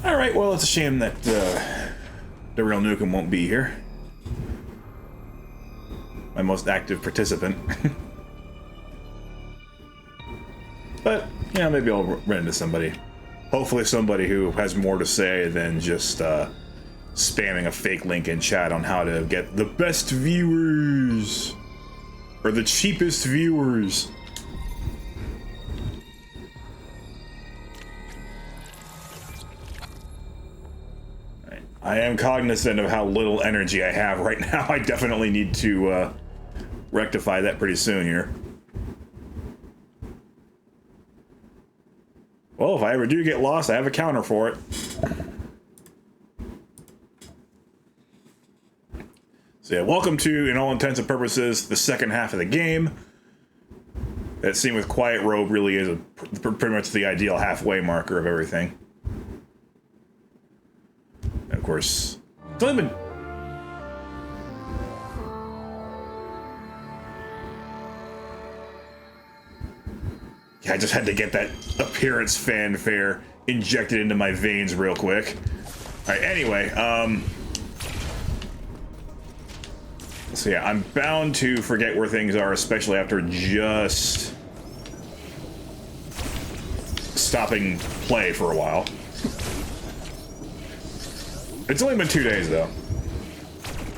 Alright, well, it's a shame that the real Nukem won't be here. My most active participant. But, you know, maybe I'll run into somebody. Hopefully somebody who has more to say than just spamming a fake link in chat on how to get the best viewers. Or the cheapest viewers. I am cognizant of how little energy I have right now. I definitely need to rectify that pretty soon here. Well, if I ever do get lost, I have a counter for it. So yeah, welcome to, in all intents and purposes, the second half of the game. That scene with Quiet Robe really is pretty much the ideal halfway marker of everything. And of course, it's only been... I just had to get that appearance fanfare injected into my veins real quick. Alright, anyway, so yeah, I'm bound to forget where things are, especially after just stopping play for a while. It's only been 2 days, though.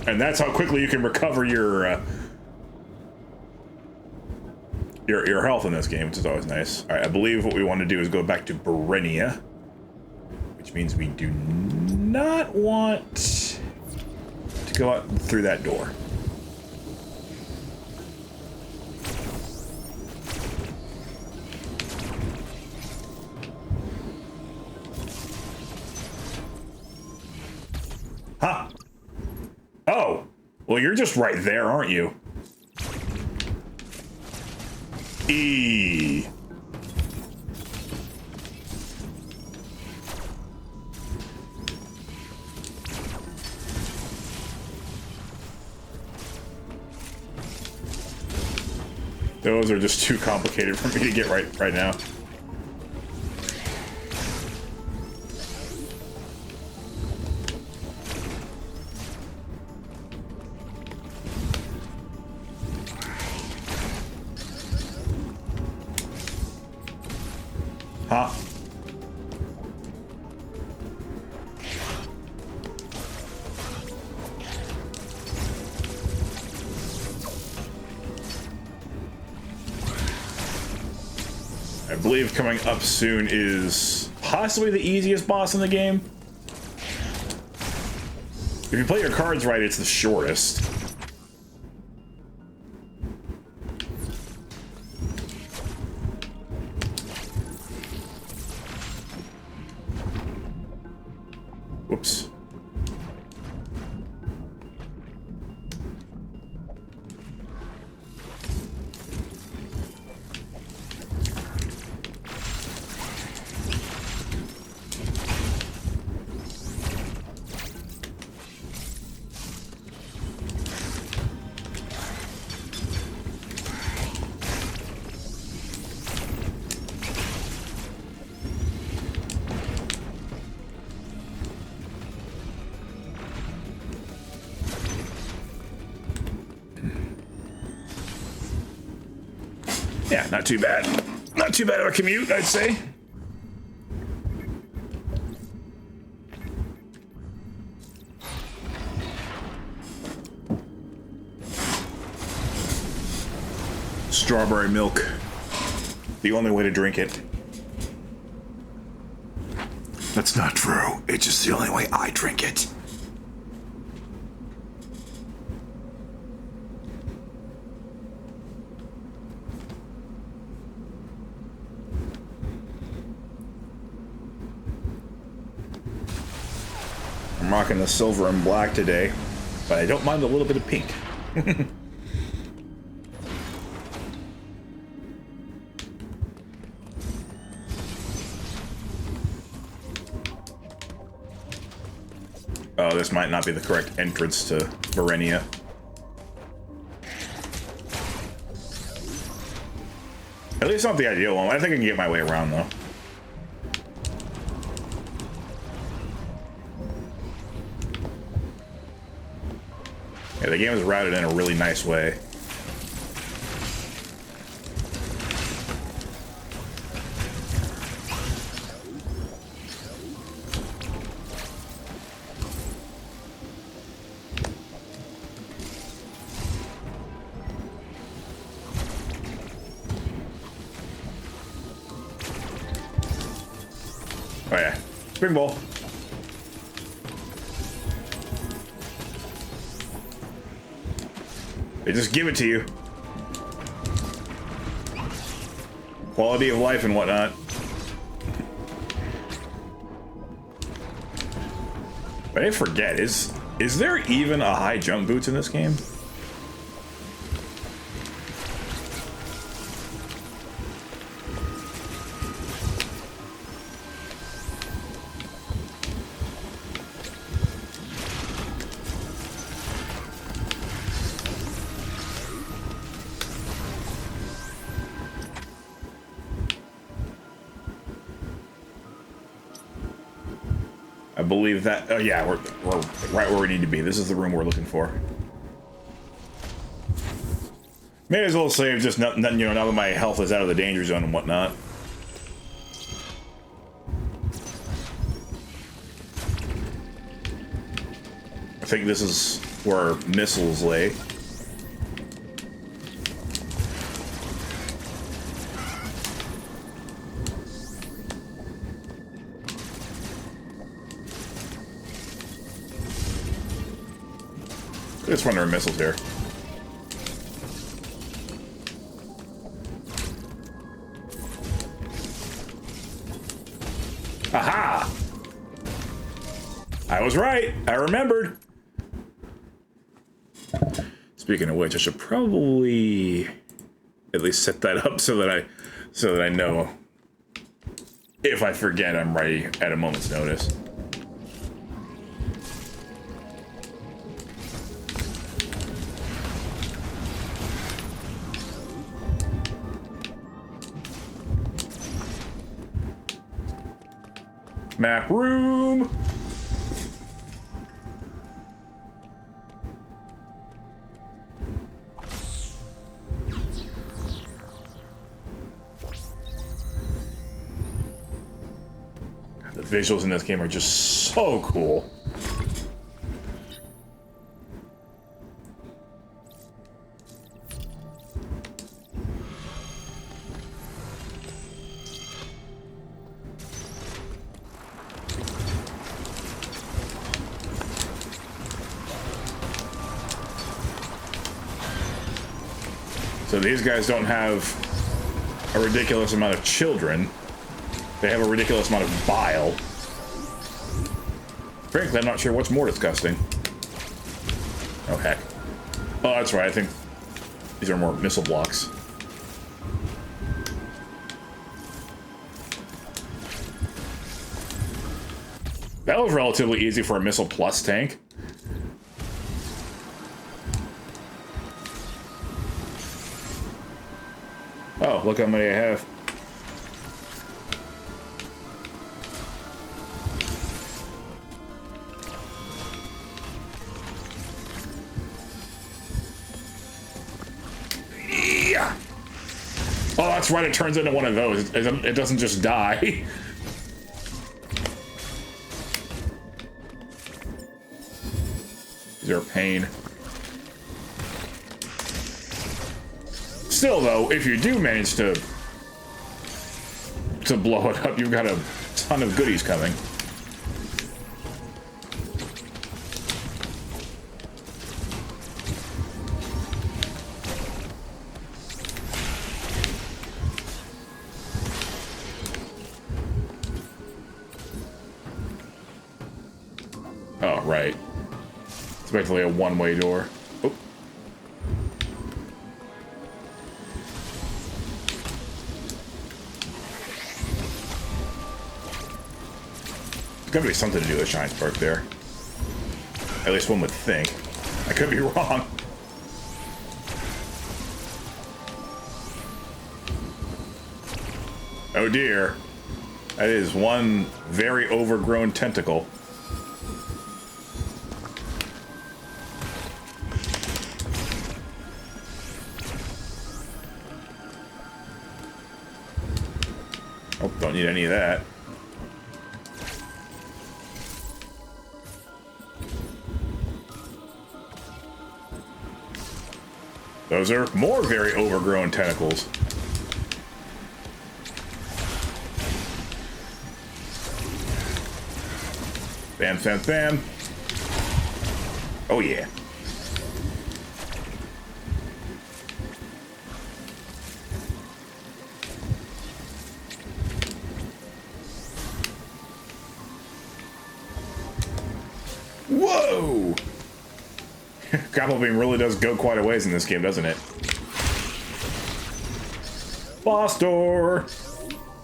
And that's how quickly you can recover your health in this game, which is always nice. All right, I believe what we want to do is go back to Berenia, which means we do not want to go out through that door. Huh? Oh, well, you're just right there, aren't you? E. Those are just too complicated for me to get right now. Huh? I believe coming up soon is possibly the easiest boss in the game. If you play your cards right, it's the shortest. Whoops. Yeah, not too bad. Not too bad of a commute, I'd say. Strawberry milk. The only way to drink it. That's not true. It's just the only way I drink it. I'm rocking the silver and black today, but I don't mind a little bit of pink. Oh, this might not be the correct entrance to Berenia. At least not the ideal one. I think I can get my way around, though. Yeah, the game is routed in a really nice way. Oh yeah, spring ball. They just give it to you. Quality of life and whatnot. But I forget, is there even a high jump boots in this game? I believe that. Oh yeah, we're right where we need to be. This is the room we're looking for. May as well save just nothing, you know, now that my health is out of the danger zone and whatnot. I think this is where missiles lay. Just run their missiles here. Aha! I was right. I remembered. Speaking of which, I should probably at least set that up so that I know if I forget I'm ready at a moment's notice. Map room. The visuals in this game are just so cool. So these guys don't have a ridiculous amount of children. They have a ridiculous amount of bile. Frankly, I'm not sure what's more disgusting. Oh, heck. Oh, that's right. I think these are more missile blocks. That was relatively easy for a missile plus tank. Oh, look how many I have. Yeah. Oh, that's right. It turns into one of those. It doesn't just die. These are a pain. Still, though, if you do manage to blow it up, you've got a ton of goodies coming. Oh, right. It's basically a one-way door. Oh. There's gotta be something to do with Shine Spark there. At least one would think. I could be wrong. Oh dear. That is one very overgrown tentacle. Oh, don't need any of that. Those are more very overgrown tentacles. Bam, bam, bam. Oh, yeah. Whoa! Grapple beam really does go quite a ways in this game, doesn't it? Boss door.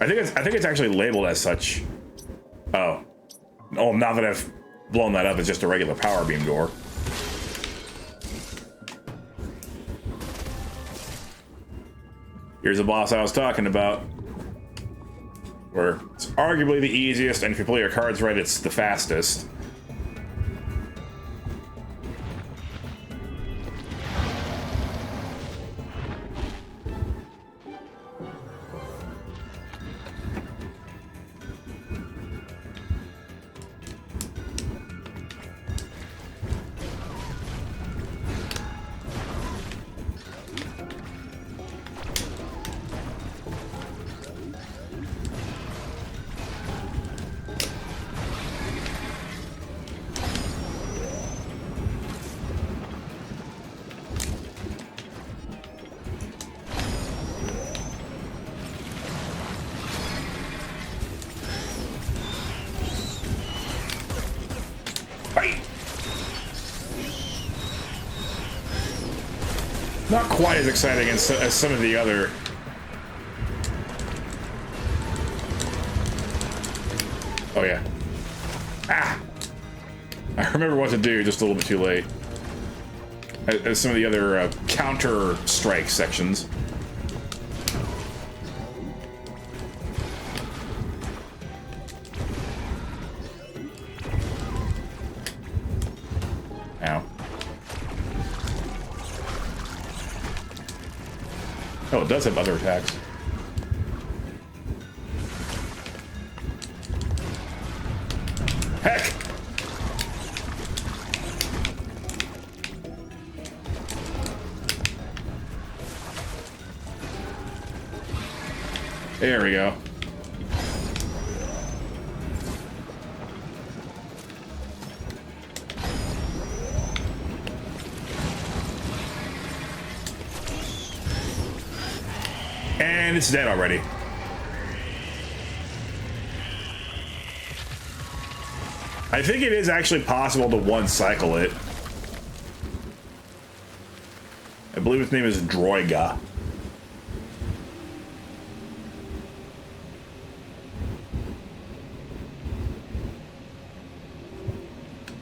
I think it's actually labeled as such. Oh. Oh, now that I've blown that up, it's just a regular power beam door. Here's the boss I was talking about. Where it's arguably the easiest, and if you play your cards right, it's the fastest. Not quite as exciting as some of the other. Oh yeah. Ah! I remember what to do, just a little bit too late. As some of the other counter strike sections. Ow. Oh, it does have other attacks. Heck! There we go. And it's dead already. I think it is actually possible to one-cycle it. I believe its name is Droiga.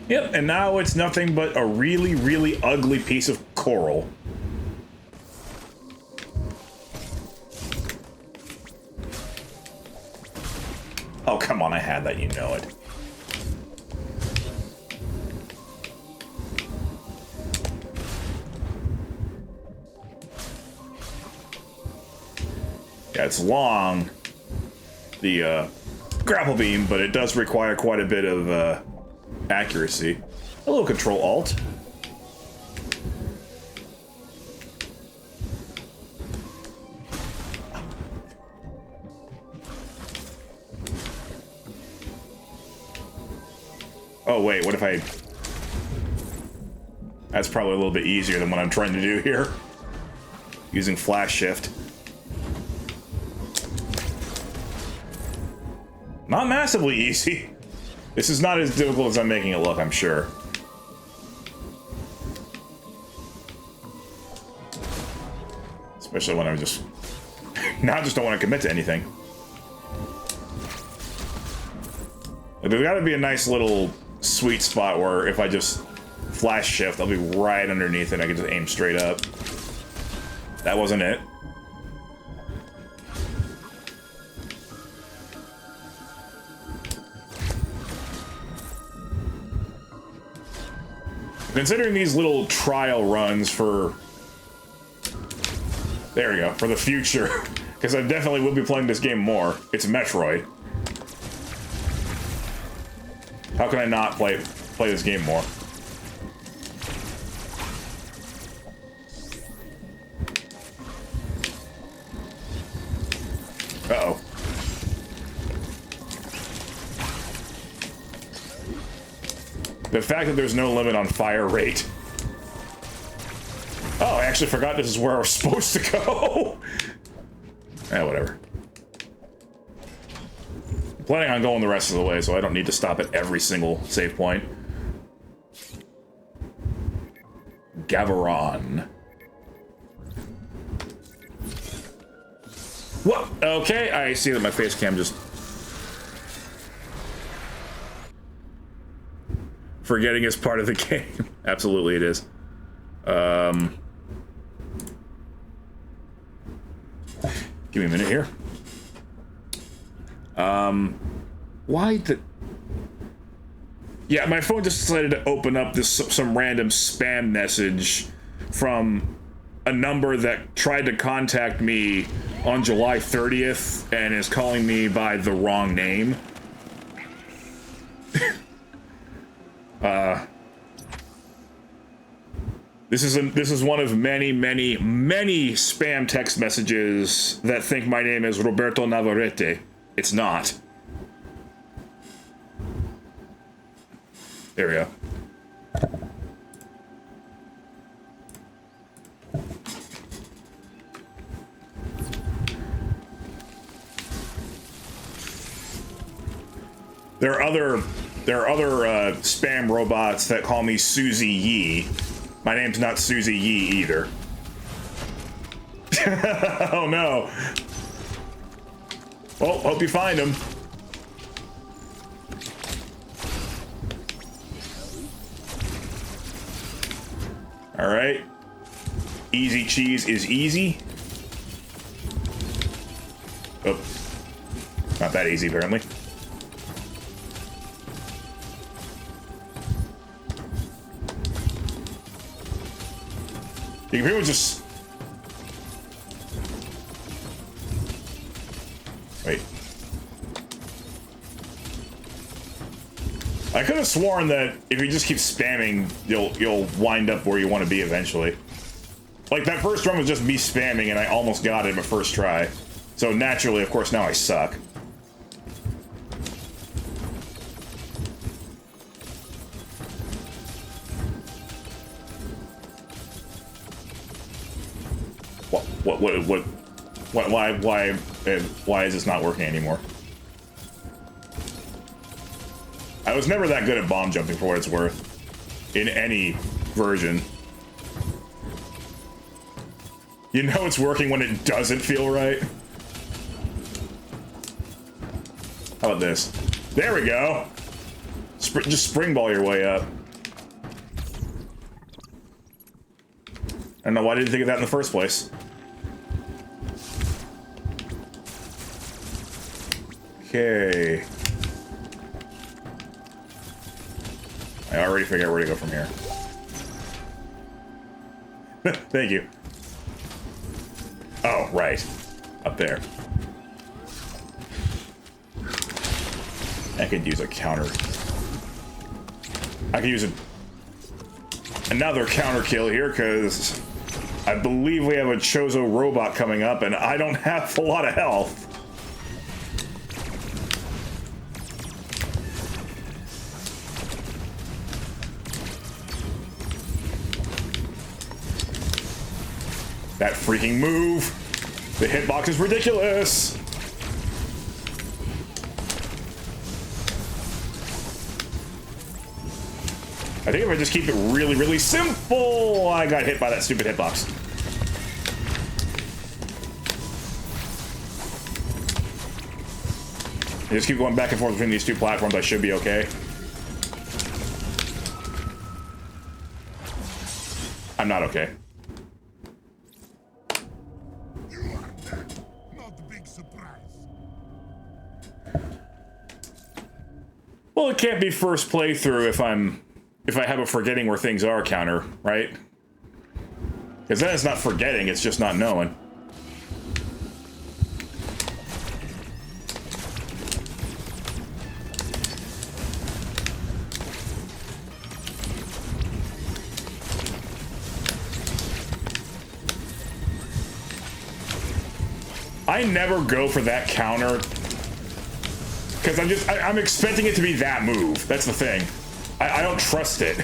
Yep, and now it's nothing but a really, really ugly piece of coral. Oh, come on, I had that, you know it. Yeah, it's long, the grapple beam, but it does require quite a bit of accuracy. A little Control-Alt. Oh wait, what if I... That's probably a little bit easier than what I'm trying to do here. Using flash shift. Not massively easy. This is not as difficult as I'm making it look, I'm sure. Especially when I'm just... now I just don't want to commit to anything. There's got to be a nice little sweet spot where if I just flash shift, I'll be right underneath it and I can just aim straight up. That wasn't it. Considering these little trial runs for... There we go, for the future. Because I definitely will be playing this game more. It's Metroid. How can I not play this game more? Uh-oh. The fact that there's no limit on fire rate. Oh, I actually forgot this is where I was supposed to go. Whatever. I'm planning on going the rest of the way, so I don't need to stop at every single save point. Gavaron. What? Okay, I see that my face cam just... Forgetting is part of the game. Absolutely it is. Give me a minute here. Why the... Yeah, my phone just decided to open up some random spam message from a number that tried to contact me on July 30th and is calling me by the wrong name. This is one of many spam text messages that think my name is Roberto Navarrete. It's not. There we go. There are other spam robots that call me Susie Yee. My name's not Susie Yee either. Oh no. Well, hope you find him. All right. Easy cheese is easy. Oh, not that easy apparently. You can pretty much just... Wait. I could have sworn that if you just keep spamming, you'll wind up where you want to be eventually. Like, that first run was just me spamming, and I almost got it in my first try. So naturally, of course, now I suck. Why is this not working anymore? I was never that good at bomb jumping for what it's worth. In any version. You know it's working when it doesn't feel right? How about this? There we go! Just springball your way up. I don't know why I didn't think of that in the first place. Okay. I already figured out where to go from here. Thank you. Oh, right. Up there. I could use a counter. I could use another counter kill here, because I believe we have a Chozo robot coming up, and I don't have a lot of health. That freaking move! The hitbox is ridiculous! I think if I just keep it really simple, I got hit by that stupid hitbox. I just keep going back and forth between these two platforms, I should be okay. I'm not okay. Well, it can't be first playthrough if I have a forgetting where things are counter, right? Because then it's not forgetting, it's just not knowing. I never go for that counter because I'm expecting it to be that move. That's the thing. I don't trust it.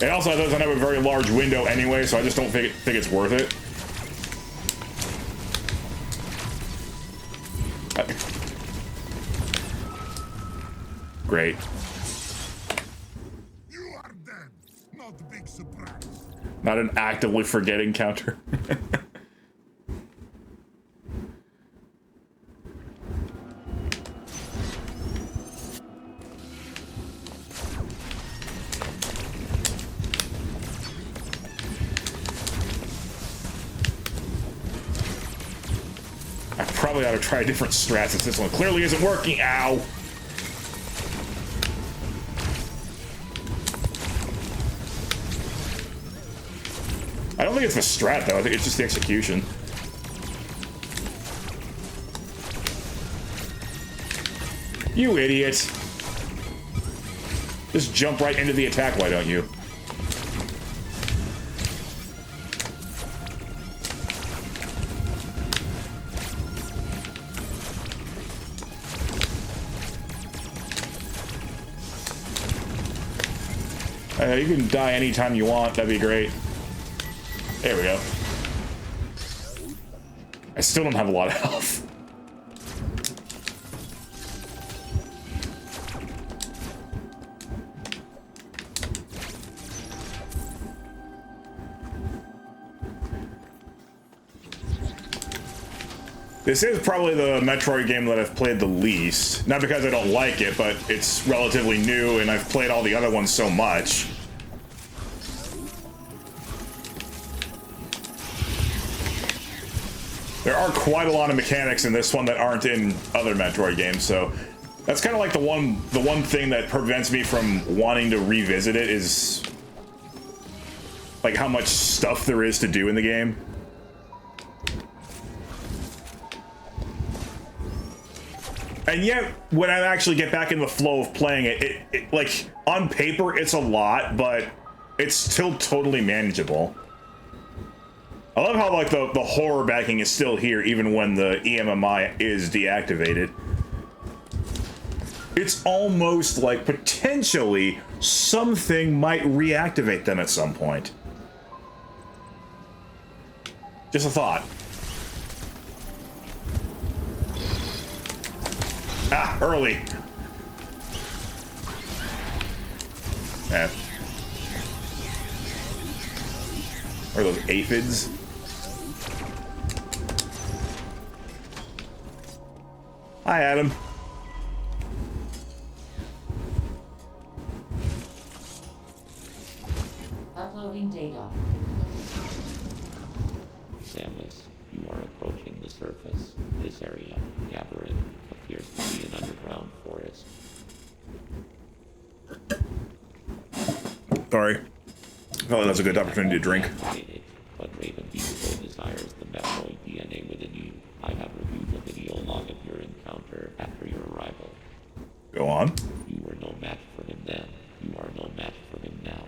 And also, it doesn't have a very large window anyway, so I just don't think it's worth it. Great. You are dead. Not a big surprise. Not an actively forgetting counter. I probably ought to try a different strat since this one clearly isn't working. Ow. I don't think it's the strat, though. I think it's just the execution. You idiot. Just jump right into the attack, why don't you? You can die anytime you want. That'd be great. There we go. I still don't have a lot of health. This is probably the Metroid game that I've played the least. Not because I don't like it, but it's relatively new and I've played all the other ones so much. There are quite a lot of mechanics in this one that aren't in other Metroid games, so that's kind of like the one thing that prevents me from wanting to revisit it is like how much stuff there is to do in the game. And yet, when I actually get back in the flow of playing it, like on paper it's a lot, but it's still totally manageable. I love how like the horror backing is still here even when the EMMI is deactivated. It's almost like potentially something might reactivate them at some point. Just a thought. Ah, early. Eh. Or those aphids. Hi, Adam. Uploading data. Samus, you are approaching the surface. This area, Gathering, appears to be an underground forest. Sorry. Oh, that's a good opportunity to drink. But Raven still desires the Metroid DNA within you. I have reviewed the video log of your encounter after your arrival. Go on. You were no match for him then. You are no match for him now.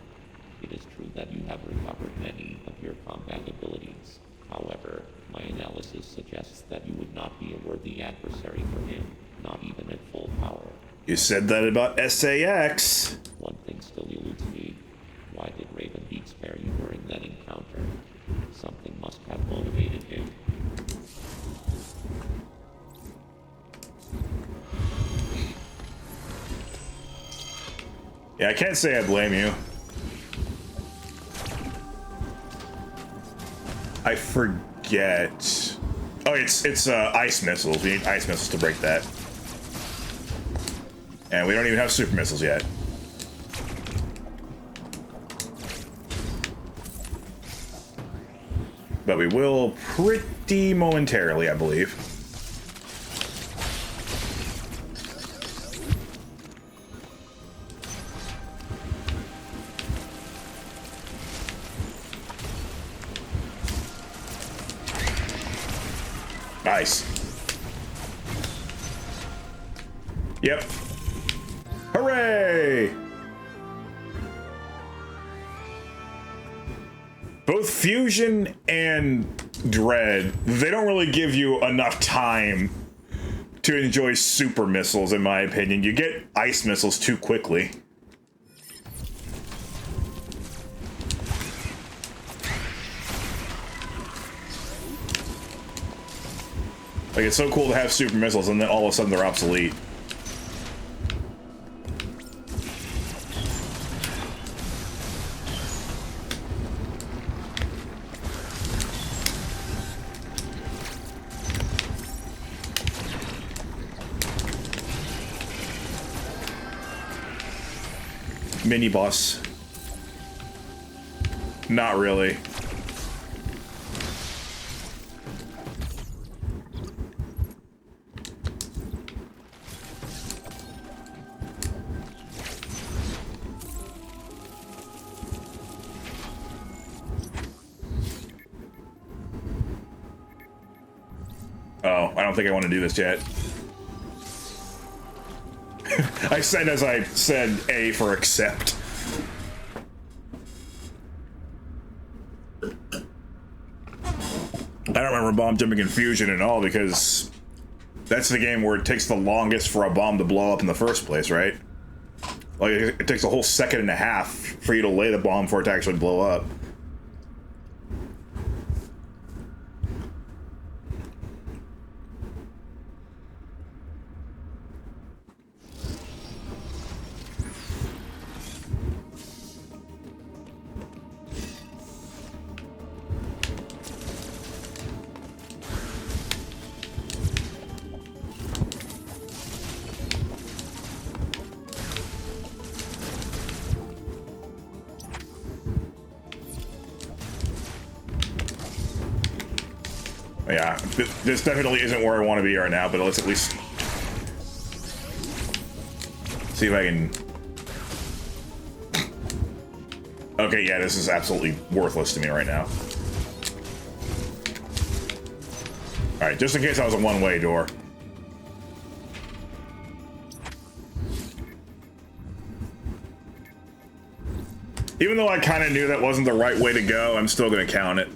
It is true that you have recovered many of your combat abilities. However, my analysis suggests that you would not be a worthy adversary for him, not even at full power. You said that about SAX. One thing still eludes me. Why did Raven Beat spare you during that encounter? Something must have motivated him. Yeah, I can't say I blame you. I forget. Oh, it's ice missiles. We need ice missiles to break that. And we don't even have super missiles yet. But we will pretty momentarily, I believe. Nice. Yep. Hooray! Both fusion and Dread, they don't really give you enough time to enjoy super missiles, in my opinion. You get ice missiles too quickly. Like, it's so cool to have super missiles, and then all of a sudden they're obsolete. Mini boss. Not really. Oh, I don't think I want to do this yet. I said as I said A for accept. I don't remember bomb jumping in Fusion at all because that's the game where it takes the longest for a bomb to blow up in the first place, right? Like, it takes a whole second and a half for you to lay the bomb for it to actually blow up. Yeah, this definitely isn't where I want to be right now, but let's at least see if I can... Okay, yeah, this is absolutely worthless to me right now. Alright, just in case that was a one-way door. Even though I kind of knew that wasn't the right way to go, I'm still going to count it.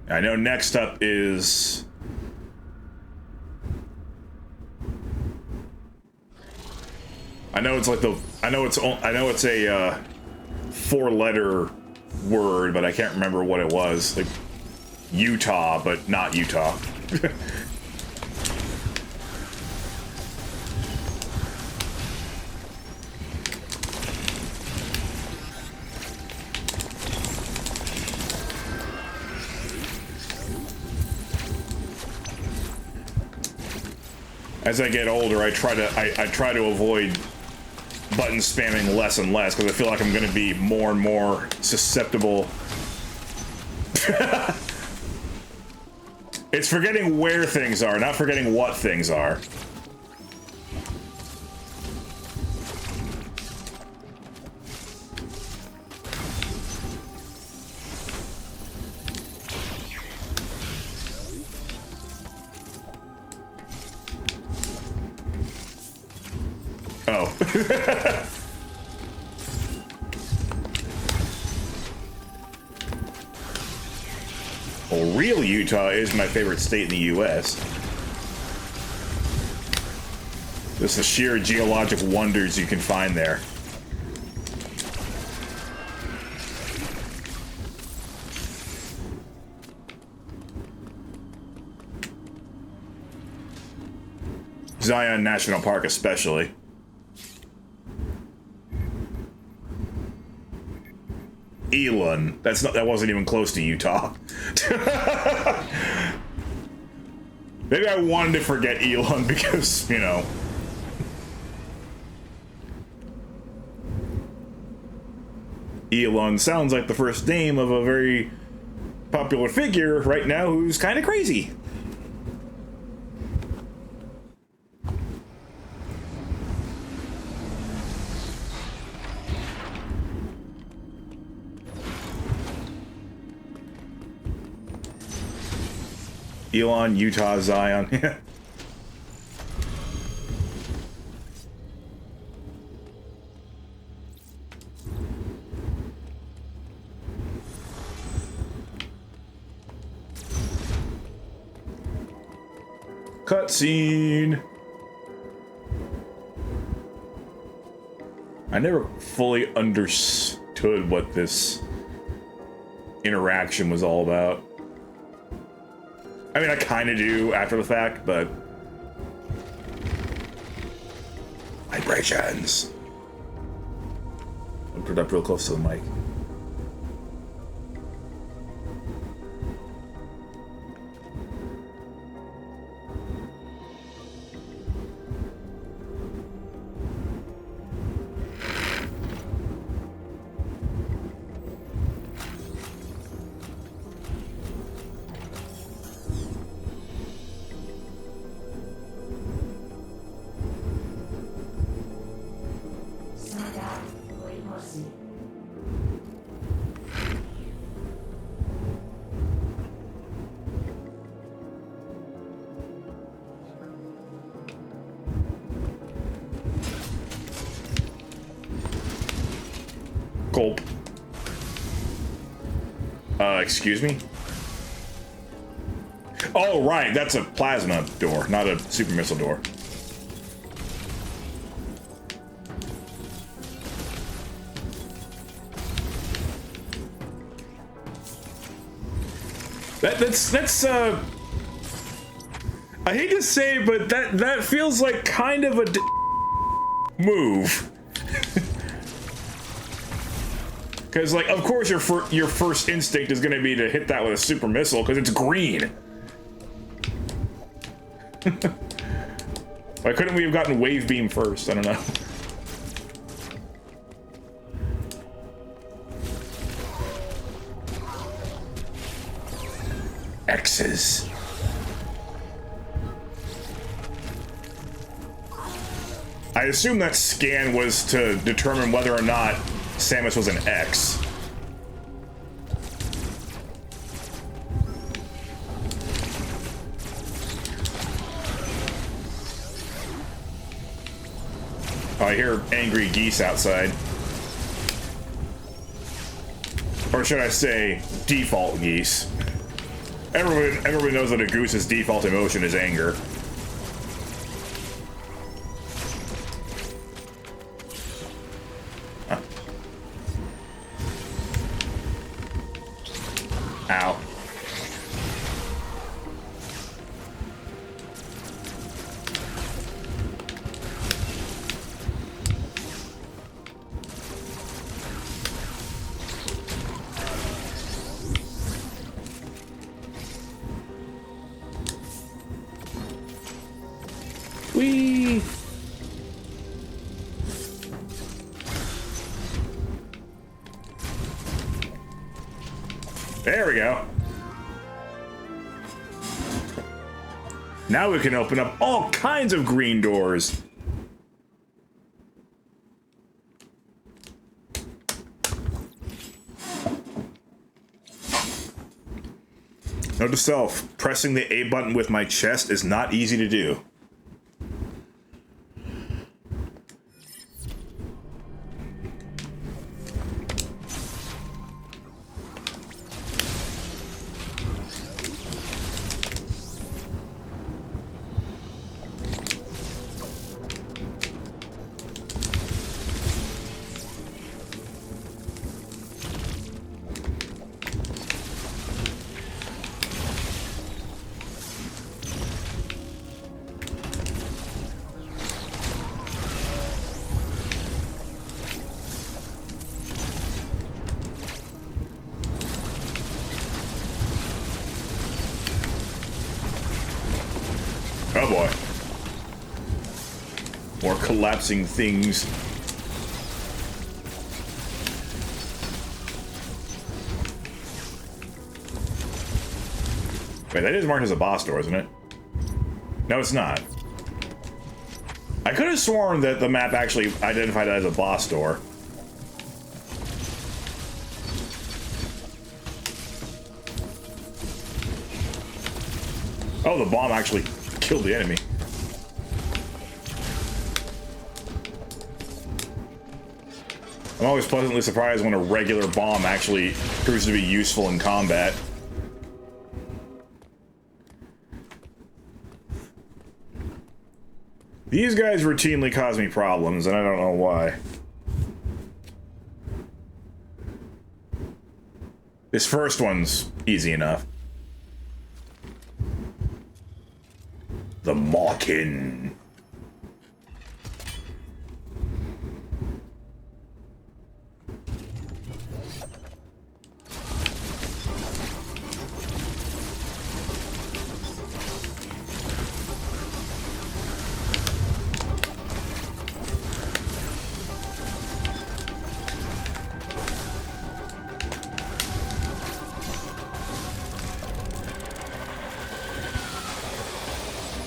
I know next up is... I know it's like the... I know it's a four-letter word, but I can't remember what it was. Like Utah, but not Utah. As I get older, I try to avoid button spamming less and less because I feel like I'm going to be more and more susceptible. It's forgetting where things are, not forgetting what things are. Oh. Well, real Utah is my favorite state in the U.S. Just the sheer geologic wonders you can find there. Zion National Park especially. Elon. That wasn't even close to Utah. Maybe I wanted to forget Elon because, you know. Elon sounds like the first name of a very popular figure right now who's kind of crazy. Elon, Utah, Zion. Cutscene. I never fully understood what this interaction was all about. I mean, I kind of do after the fact, but vibrations. I'll put it up real close to the mic. Gulp. Excuse me? Oh, right, that's a plasma door, not a super missile door. That's I hate to say it, but that feels like kind of a move. Because, like, of course your first instinct is going to be to hit that with a super missile, because it's green. Why couldn't we have gotten wave beam first? I don't know. X's. I assume that scan was to determine whether or not Samus was an X. Oh, I hear angry geese outside. Or should I say, default geese. Everybody knows that a goose's default emotion is anger. Ow. Whee! There we go. Now we can open up all kinds of green doors. Note to self, pressing the A button with my chest is not easy to do. Oh boy. More collapsing things. Wait, that is marked as a boss door, isn't it? No, it's not. I could have sworn that the map actually identified it as a boss door. Oh, the bomb actually killed the enemy. I'm always pleasantly surprised when a regular bomb actually proves to be useful in combat. These guys routinely cause me problems, and I don't know why. This first one's easy enough. The Mawkin.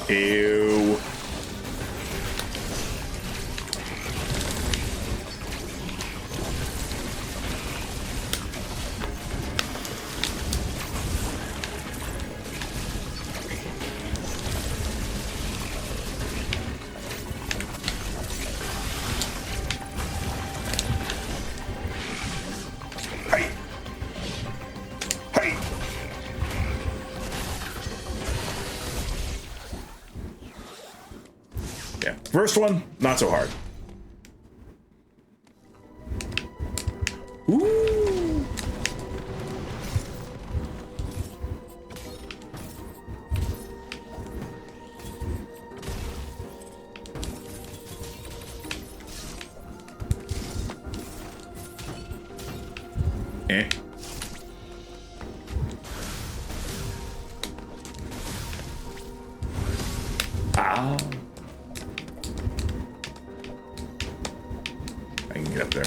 Ew. Hey. Hey. Yeah, first one, not so hard. Ooh. Eh. Ah. I can get up there.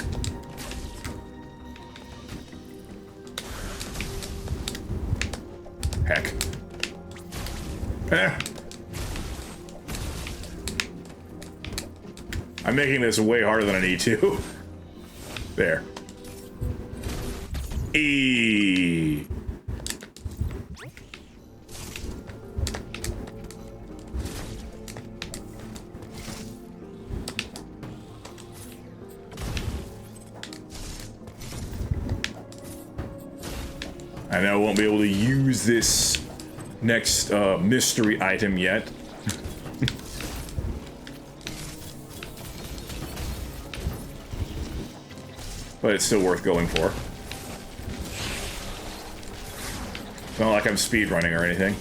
Heck. Eh. I'm making this way harder than I need to. There. E. I know I won't be able to use this next mystery item yet. But it's still worth going for. It's not like I'm speedrunning or anything.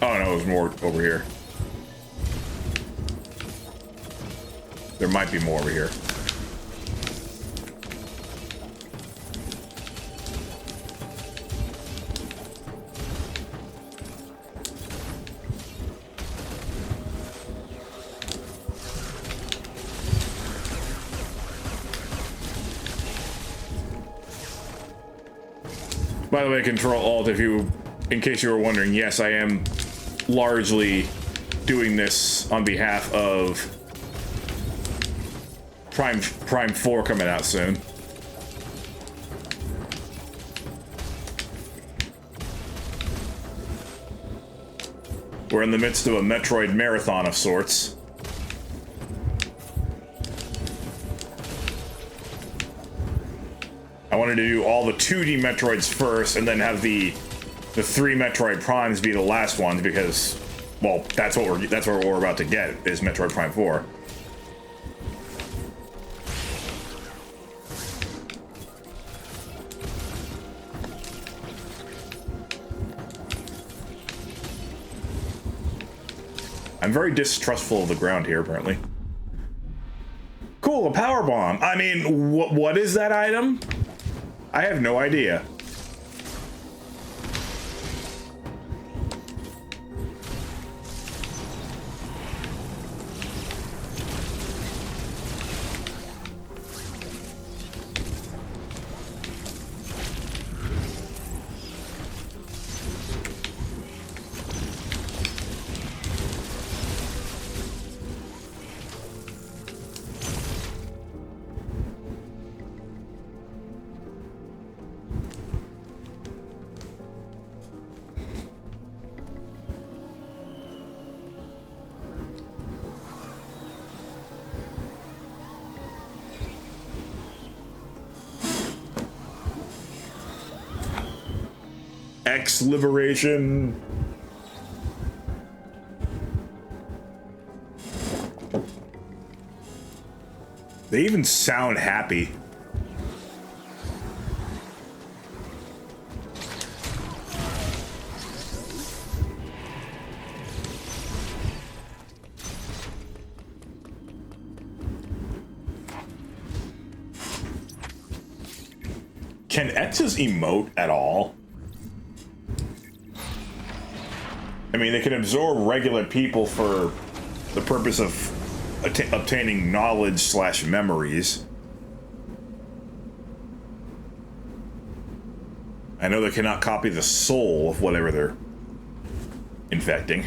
Oh no, there's more over here. There might be more over here. By the way, Control-Alt, in case you were wondering, yes, I am largely doing this on behalf of Prime 4 coming out soon. We're in the midst of a Metroid Marathon of sorts. I wanted to do all the 2D Metroids first, and then have the 3 Metroid Primes be the last ones, because, well, that's what we're about to get, is Metroid Prime 4. I'm very distrustful of the ground here, apparently. Cool, a power bomb. I mean, what is that item? I have no idea. X liberation. They even sound happy. Can X's emote at all? I mean, they can absorb regular people for the purpose of obtaining knowledge / memories. I know they cannot copy the soul of whatever they're infecting.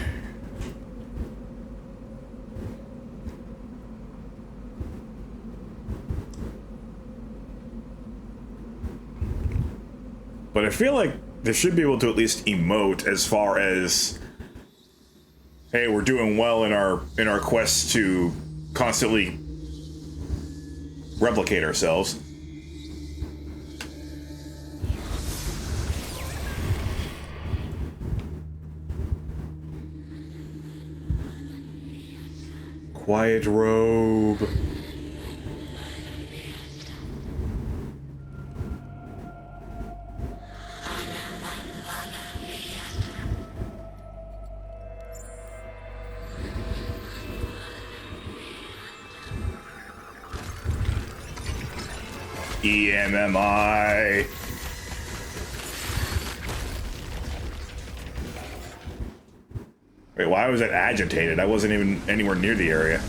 But I feel like they should be able to at least emote as far as, hey, we're doing well in our quest to constantly replicate ourselves. Quiet robe. EMMI. Wait, why was it agitated? I wasn't even anywhere near the area.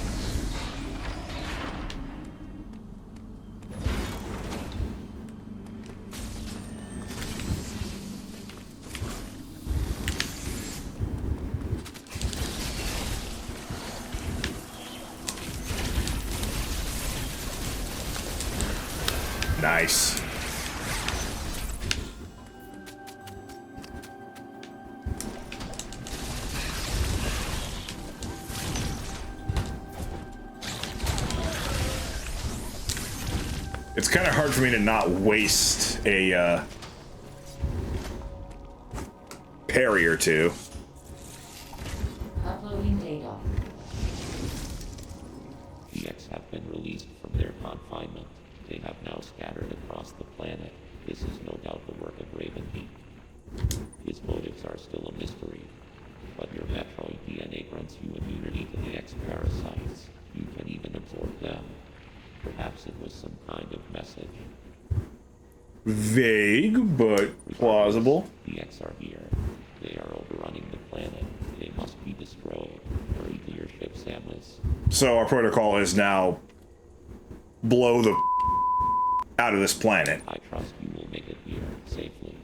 Nice. It's kind of hard for me to not waste a parry or two. Uploading data. The X have been released from their confinement. They have now scattered across the planet. This is no doubt the work of Ravenheap. His motives are still a mystery, but your Metroid DNA grants you immunity to the X parasites. You can even absorb them. Perhaps it was some kind of message. Vague, but plausible. The X are here. They are overrunning the planet. They must be destroyed. Hurry to your ship, Samus. So our protocol is now blow the out of this planet. I trust you will make it here safely.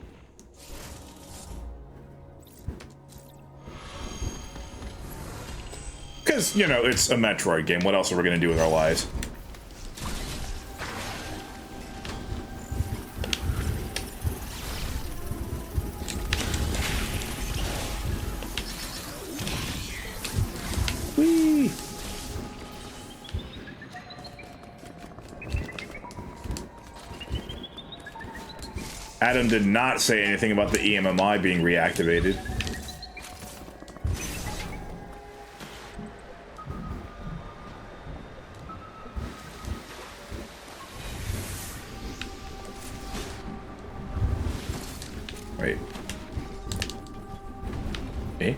Because, you know, it's a Metroid game. What else are we going to do with our lives? Whee! Adam did not say anything about the EMMI being reactivated. Wait. Eh?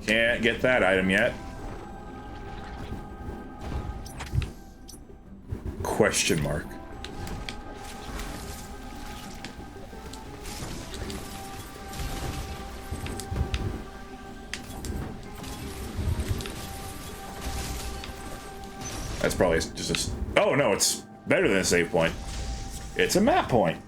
Can't get that item yet. Question mark. That's probably just a... Oh, no, it's better than a save point. It's a map point.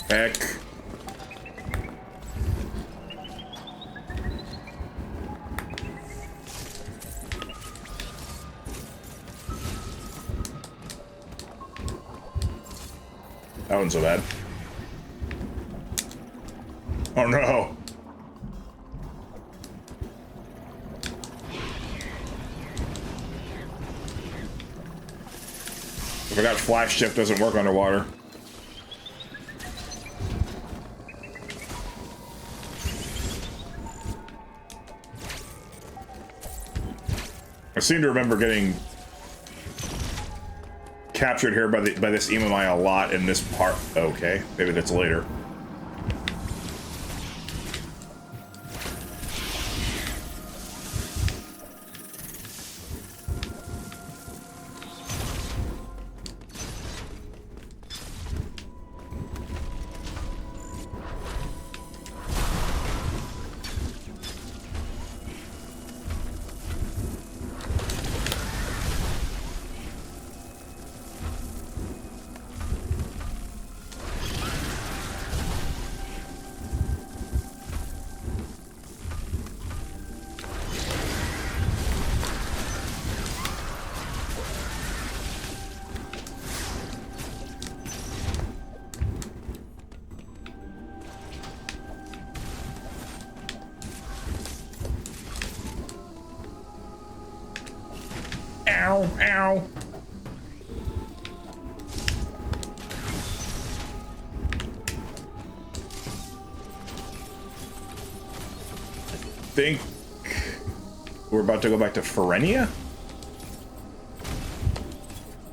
Heck. That wasn't so bad. Oh no. I forgot flash shift doesn't work underwater. I seem to remember getting captured here by this EMMI a lot in this part. Okay, maybe that's later. Ow, ow. I think we're about to go back to Ferenia?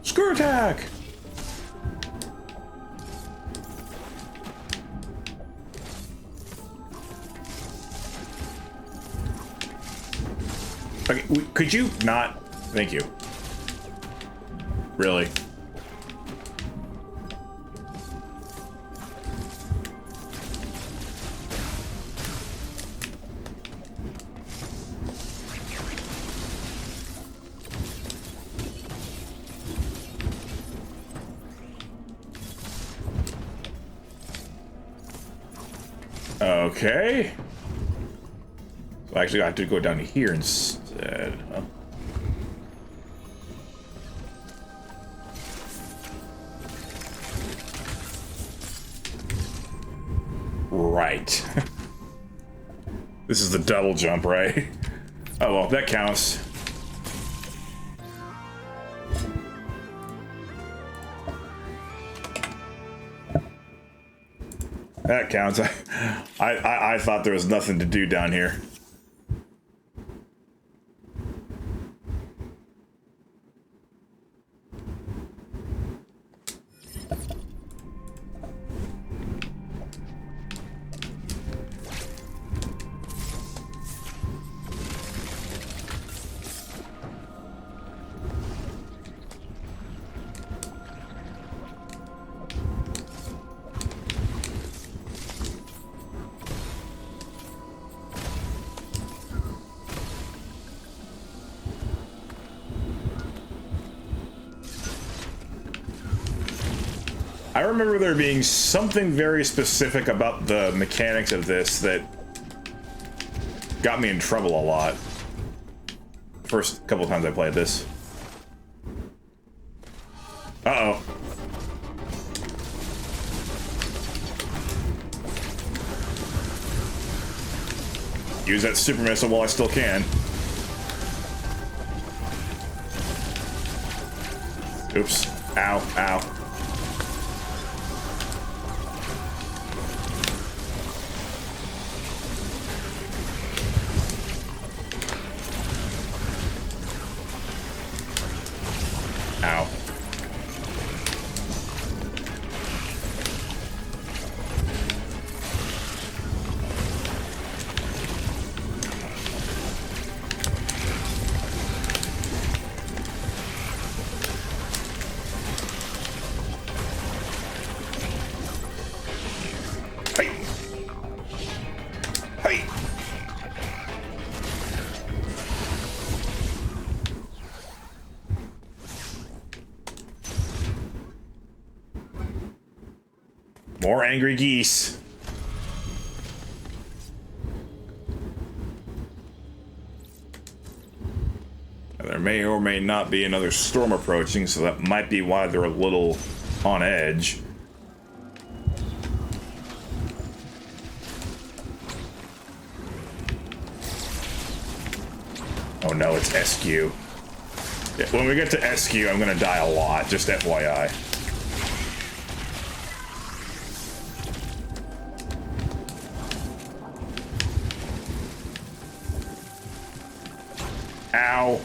Screw attack! Okay, could you not? Thank you. Really? Okay. So actually I have to go down here instead, huh? Right. This is the double jump, right? Oh well, that counts. That counts. I thought there was nothing to do down here. I remember there being something very specific about the mechanics of this that got me in trouble a lot. First couple times I played this. Uh-oh. Use that super missile while I still can. Oops. Ow, ow. Ow. More angry geese. There may or may not be another storm approaching, so that might be why they're a little on edge. Oh no, it's SQ. Yeah, when we get to SQ, I'm gonna die a lot, just FYI. Ow.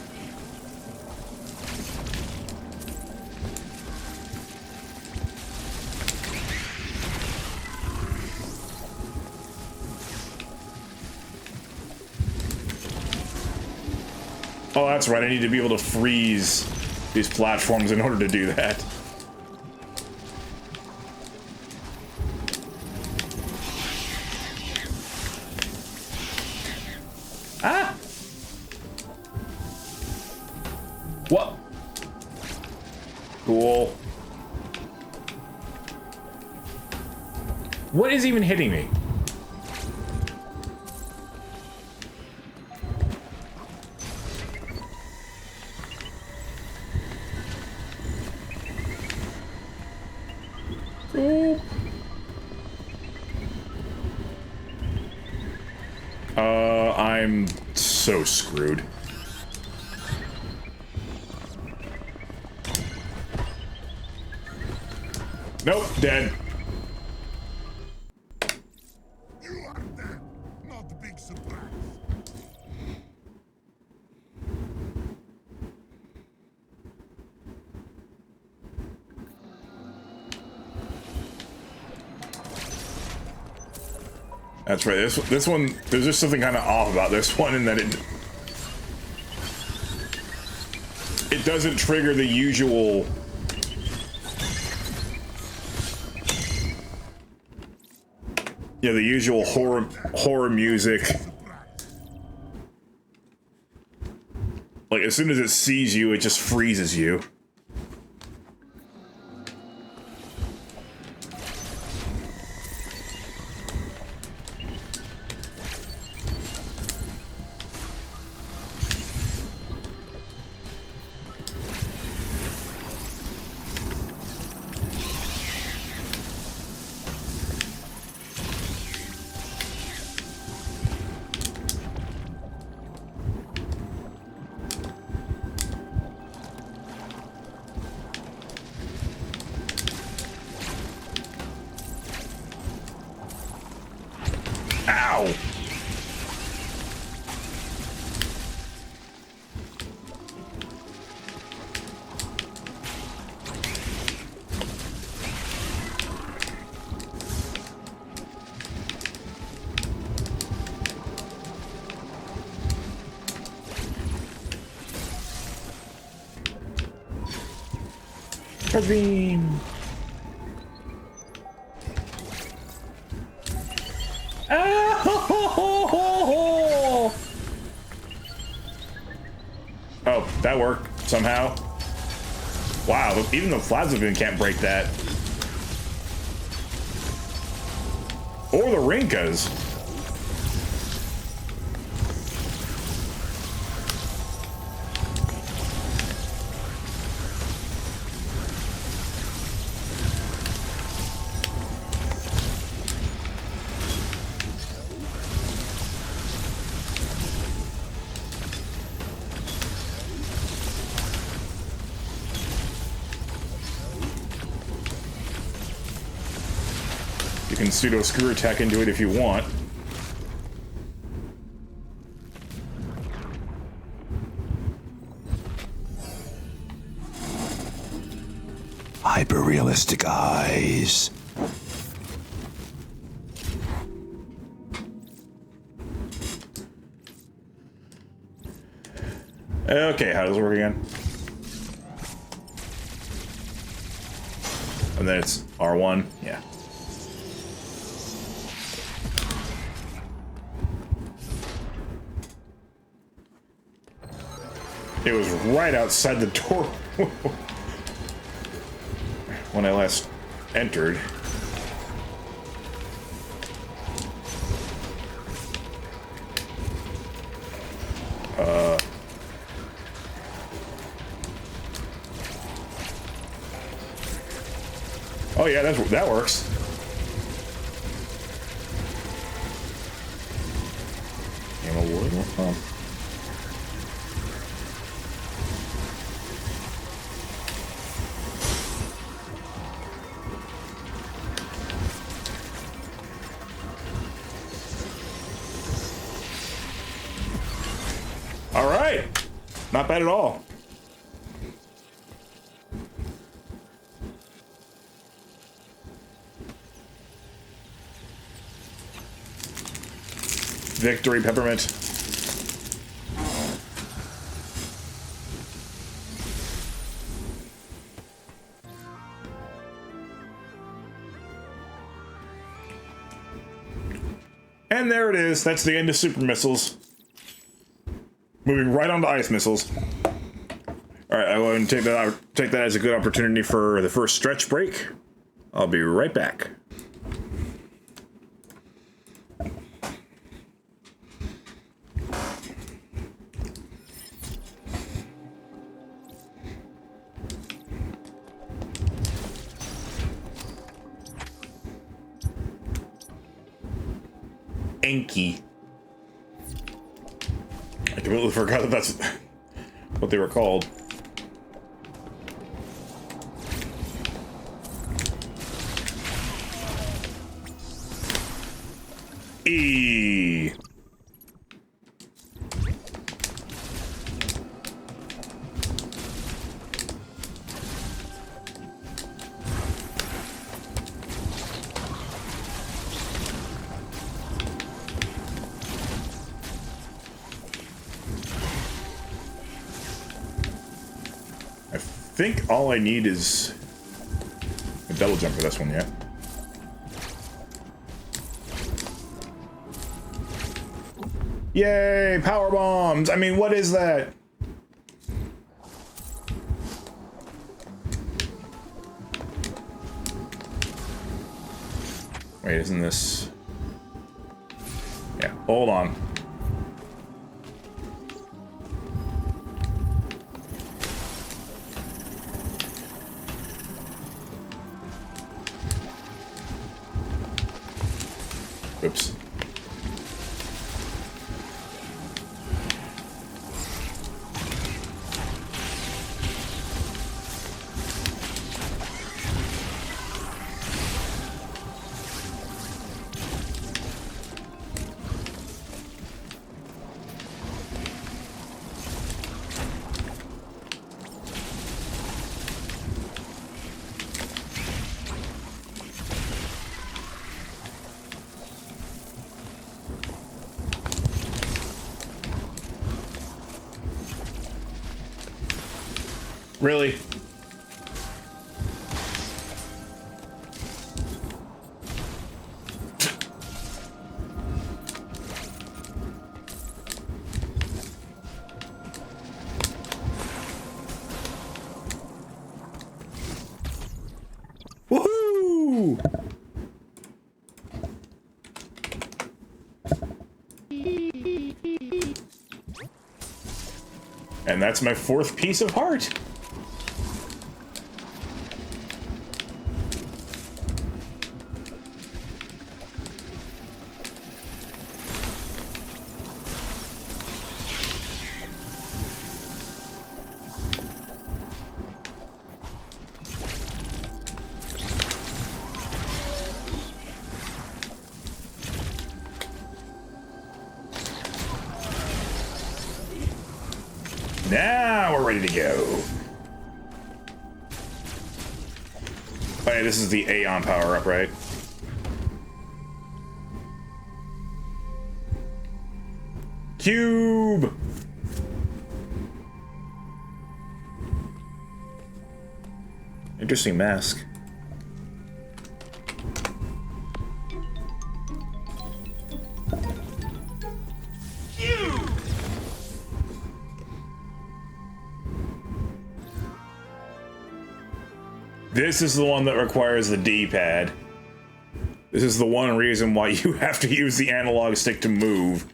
Oh, that's right. I need to be able to freeze these platforms in order to do that. Ah! What? Cool. What is even hitting me? I'm so screwed. Nope, dead. You are dead. Not a big surprise. That's right. This one, there's just something kind of off about this one in that it doesn't trigger the usual. Yeah, the usual horror music. Like as soon as it sees you, it just freezes you. Ow! Beam. Oh, that worked somehow. Wow, even the plasma beam can't break that. Or the Rinkas. You can pseudo screw attack into it if you want. Hyper-realistic eyes. Okay, how does it work again? And then it's R1, yeah. It was right outside the door when I last entered. Oh yeah, that works. Ammo wood. Oh. All right, not bad at all. Victory, Peppermint. And there it is. That's the end of super missiles. Moving right on to ice missiles. All right, I want to take that as a good opportunity for the first stretch break. I'll be right back. Enki. I completely forgot that that's what they were called. E. I think all I need is a double jump for this one, yeah. Yay, power bombs! I mean, what is that? Wait, isn't this... Yeah, hold on. Oops. Really? Woohoo! And that's my fourth piece of heart. Now we're ready to go. Oh yeah, this is the Aeon power-up, right? Cube! Interesting mask. This is the one that requires the D-pad. This is the one reason why you have to use the analog stick to move.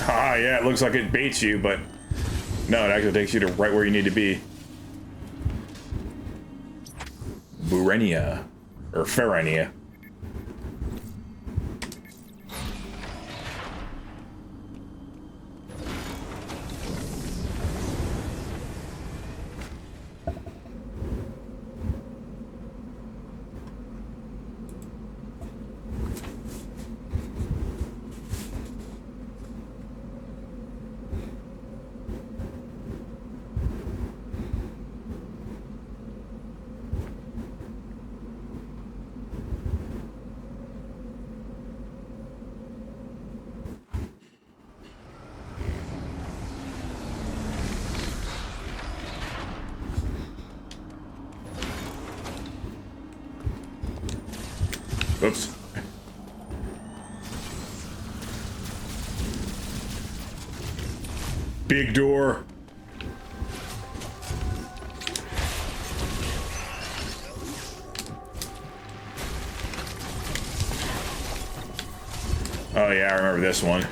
Ah, yeah, it looks like it baits you, but no, it actually takes you to right where you need to be. Burenia. Or Ferenia. Oops. Big door. Oh yeah, I remember this one.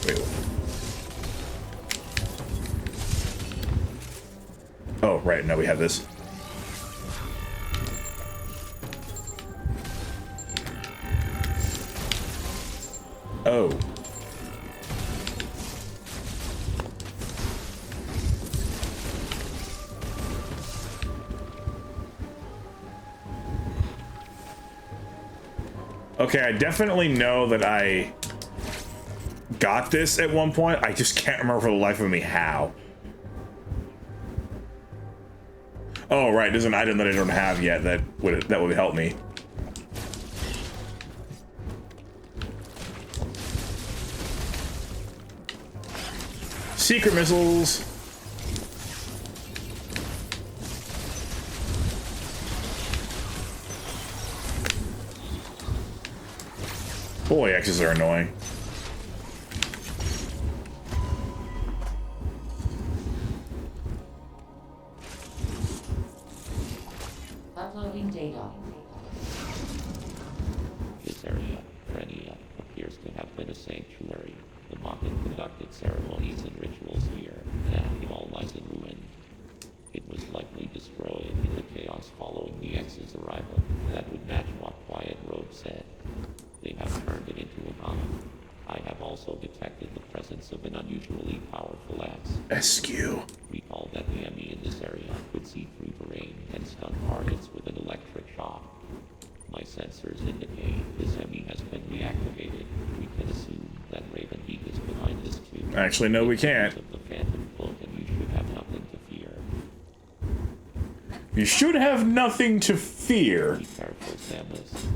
Wait. Oh, right, now we have this. Oh. Okay, I definitely know that I got this at one point. I just can't remember for the life of me how. Oh, right, there's an item that I don't have yet that would help me. Secret missiles. Boy, X's are annoying. Uploading data. This area, Frenia, appears to have been a sanctuary. The Mockin conducted ceremonies and rituals here. Now it all lies in ruin. It was likely destroyed in the chaos following the X's arrival. That would match what Quiet Road said. They have turned it into a bomb. I have also detected the presence of an unusually powerful axe. SQ. Recall that the enemy in this area could see through terrain and stun targets with an electric shock. My sensors indicate this enemy has been reactivated. We can assume that Ravenbeak is behind this too. Actually, no, we can't. Of the Phantom Cloak, and you should have nothing to fear. You should have nothing to fear. Be careful, Samus.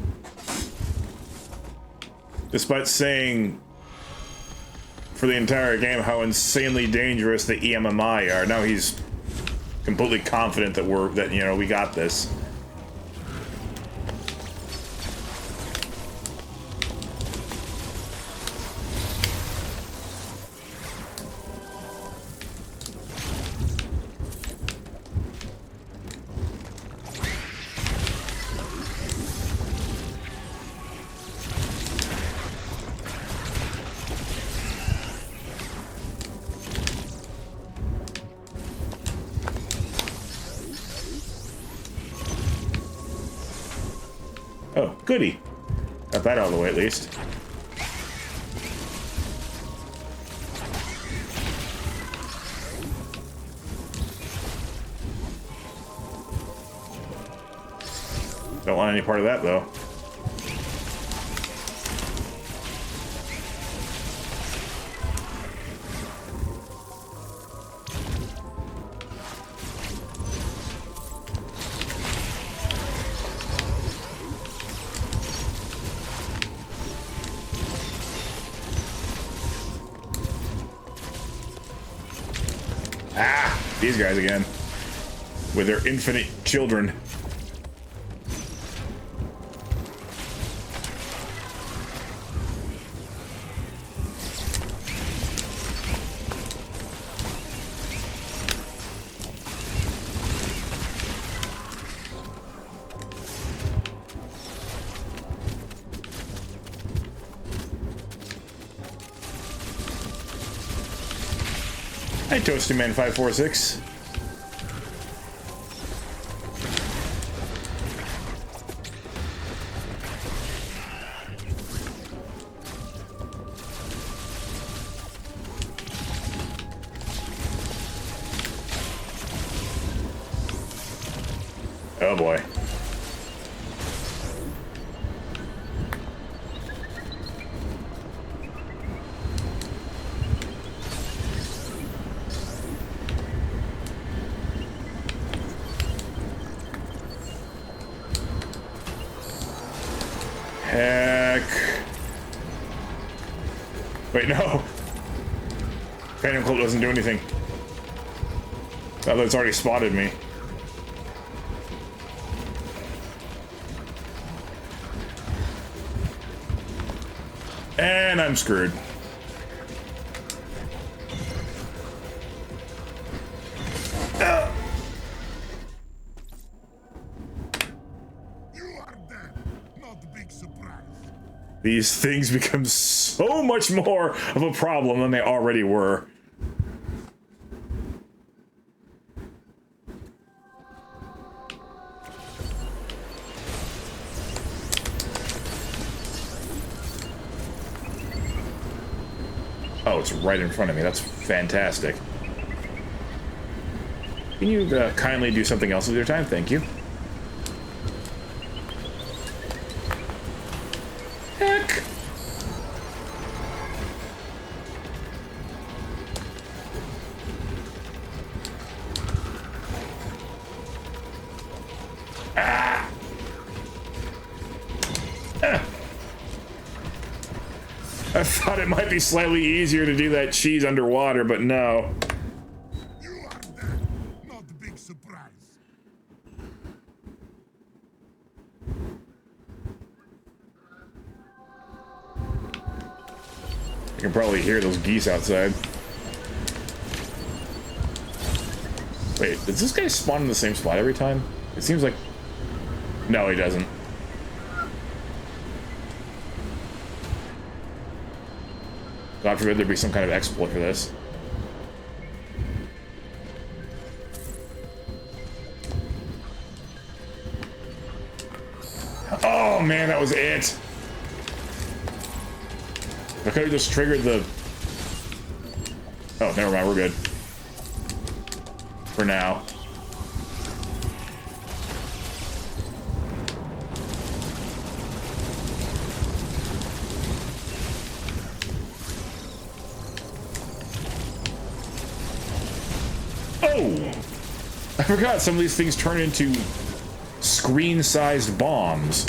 Despite saying for the entire game how insanely dangerous the EMMI are, now he's completely confident that we got this. Oh, goody. Got that out of the way at least. Don't want any part of that though. These guys again. With their infinite children. Hi, Toasty Man 546. Oh boy. Heck. Wait, no. Phantom Cloak doesn't do anything. That it's already spotted me. And I'm screwed. You are dead. Not a big surprise. These things become so much more of a problem than they already were. Oh, it's right in front of me. That's fantastic. Can you kindly do something else with your time? Thank you. Heck. Ah. Ah. I thought it might be slightly easier to do that cheese underwater, but no. You are dead. Not a big surprise. I can probably hear those geese outside. Wait, does this guy spawn in the same spot every time? It seems like... No, he doesn't. God forbid there be some kind of exploit for this. Oh man, that was it! I could have just triggered the... Oh, never mind, we're good. For now. Oh! I forgot some of these things turn into screen-sized bombs.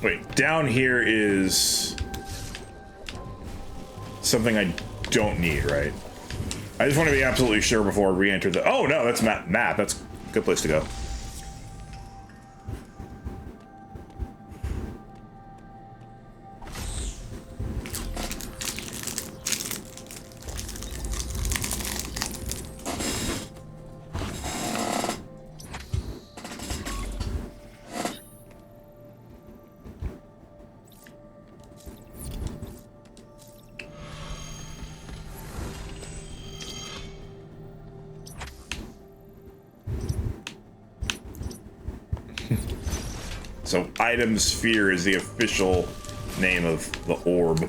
Wait, down here is something I don't need, right? I just want to be absolutely sure before I re-enter the... Oh, no, that's map. That's a good place to go. So, Item Sphere is the official name of the orb.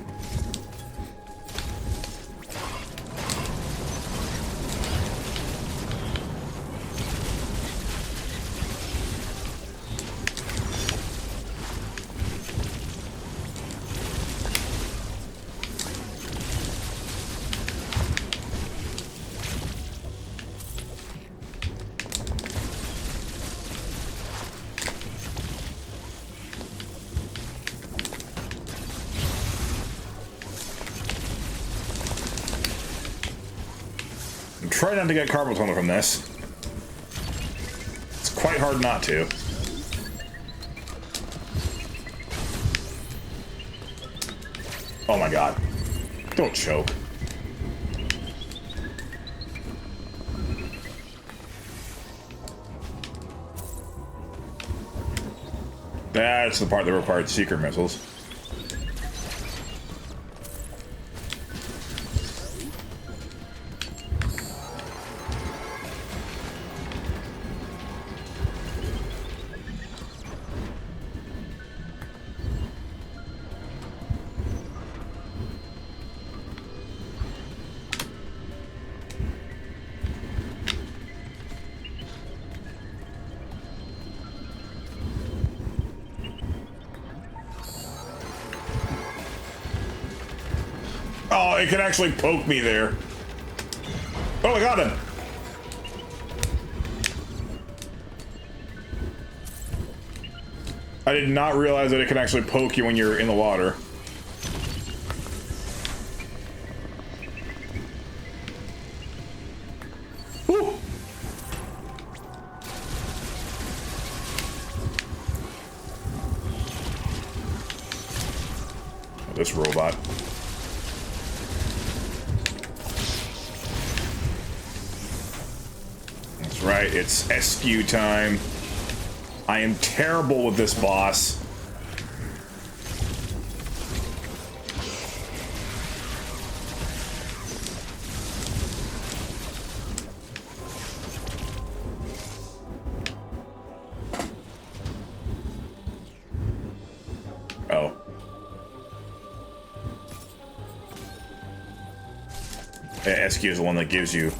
Try not to get carpal tunnel from this. It's quite hard not to. Oh my god. Don't choke. That's the part that required secret missiles. Oh, it can actually poke me there. Oh, I got him. I did not realize that it can actually poke you when you're in the water. Woo! Oh, this robot. That's right, it's SQ time. I am terrible with this boss. Oh. Yeah, SQ is the one that gives you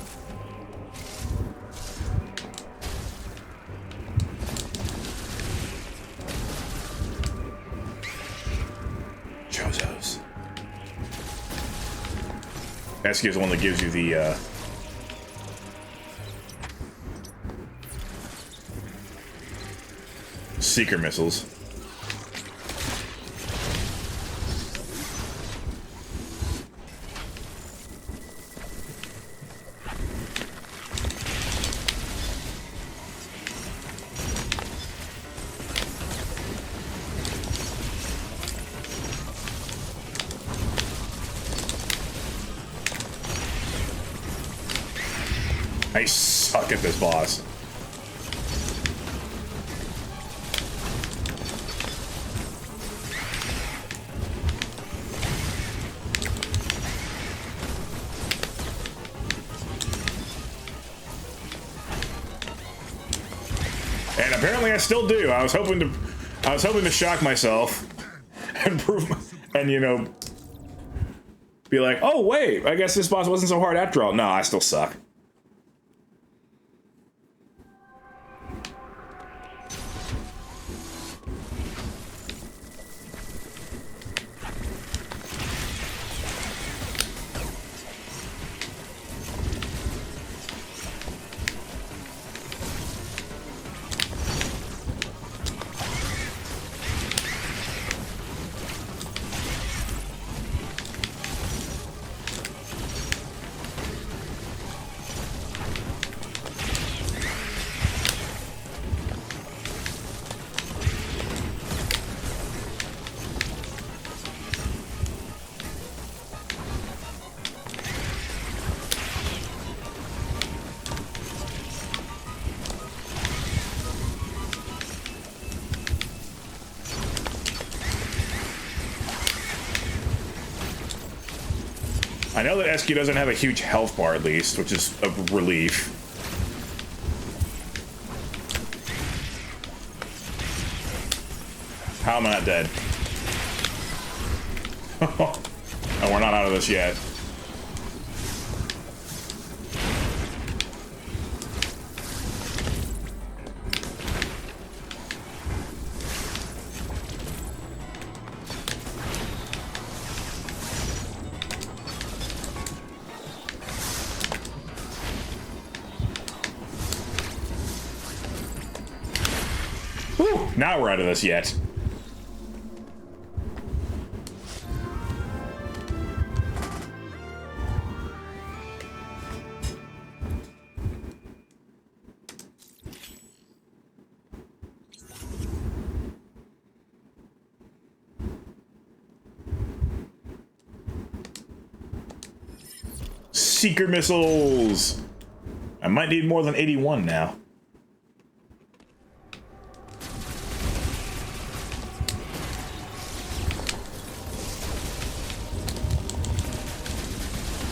SQ is the one that gives you the seeker missiles. I suck at this boss. And apparently I still do. I was hoping to shock myself and prove and you know be like, "Oh wait, I guess this boss wasn't so hard after all." No, I still suck. I know that SQ doesn't have a huge health bar, at least, which is a relief. How am I not dead? Oh, we're not out of this yet. Whew, now we're out of this yet. Seeker missiles! I might need more than 81 now.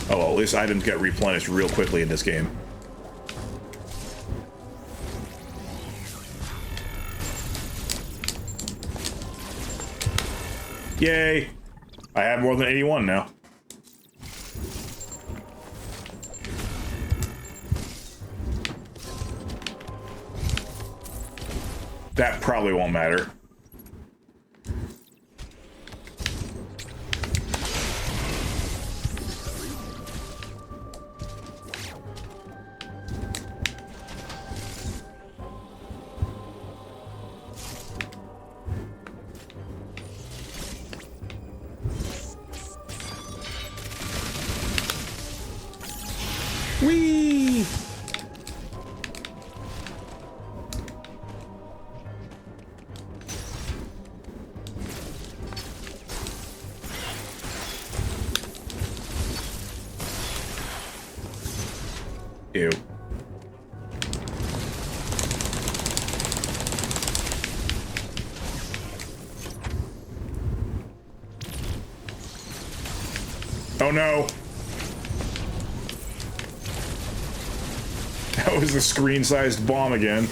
Oh, well, at least items get replenished real quickly in this game. Yay! I have more than 81 now. That probably won't matter. Whee! Ew. Oh no! That was the screen-sized bomb again.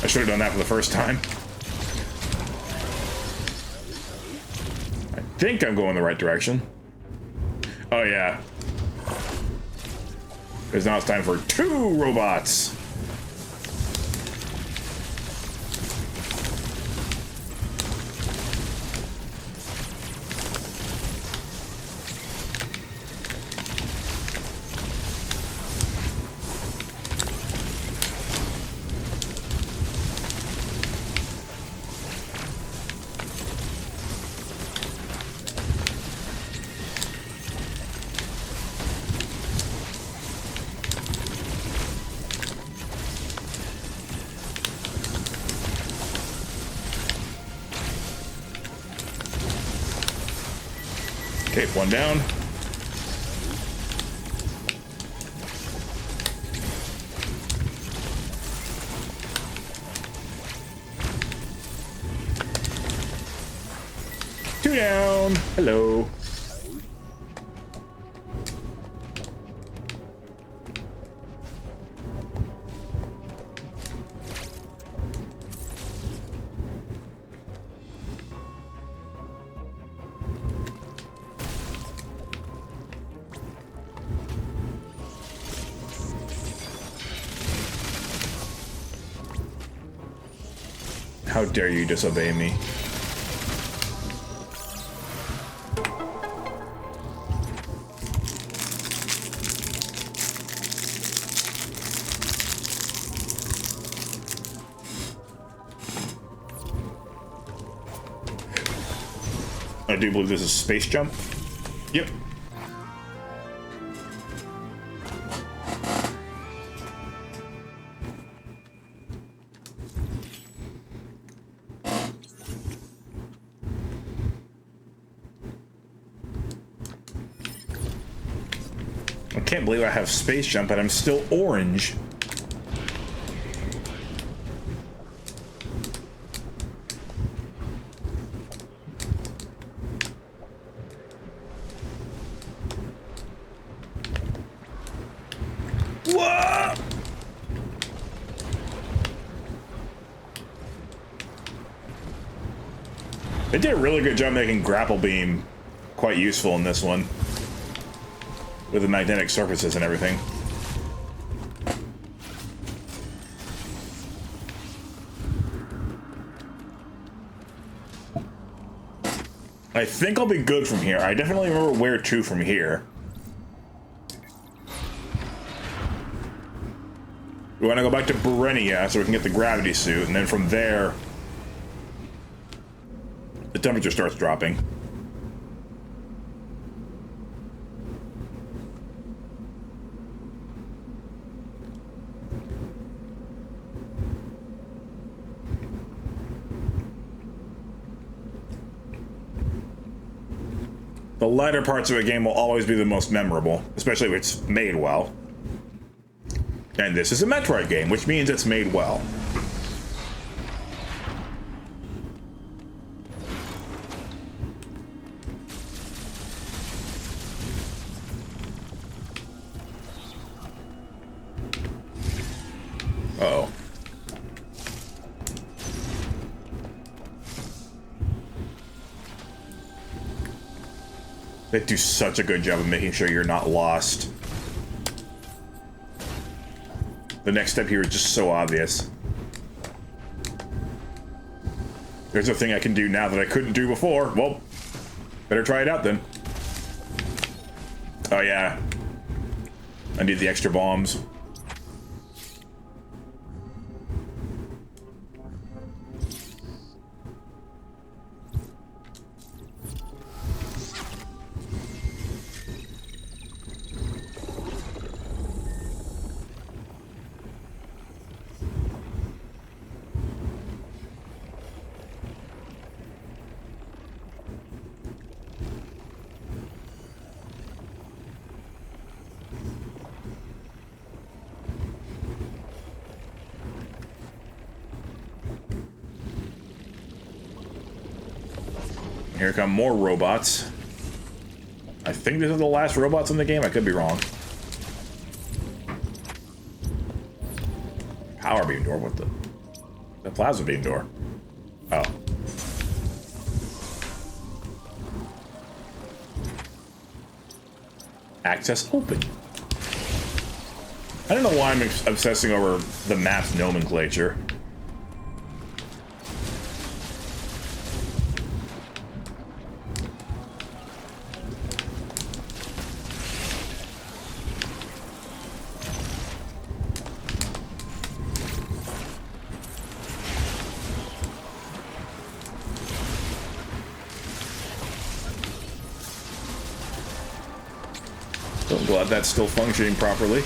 I should have done that for the first time. I think I'm going the right direction. Oh yeah. Because now it's time for 2 robots. Okay, 1 down. Two down. Hello. How dare you disobey me? I do believe this is space jump. Yep. I can't believe I have space jump and I'm still orange. Whoa! They did a really good job making grapple beam quite useful in this one, with the magnetic surfaces and everything. I think I'll be good from here. I definitely remember where to from here. We want to go back to Berenia so we can get the gravity suit, and then from there, the temperature starts dropping. The lighter parts of a game will always be the most memorable, especially if it's made well. And this is a Metroid game, which means it's made well. Uh-oh. They do such a good job of making sure you're not lost. The next step here is just so obvious. There's a thing I can do now that I couldn't do before. Well, better try it out then. Oh yeah. I need the extra bombs. Here come more robots. I think these are the last robots in the game. I could be wrong. Power beam door. What the plasma beam door? Oh. Access open. I don't know why I'm obsessing over the map's nomenclature. I'm glad that's still functioning properly.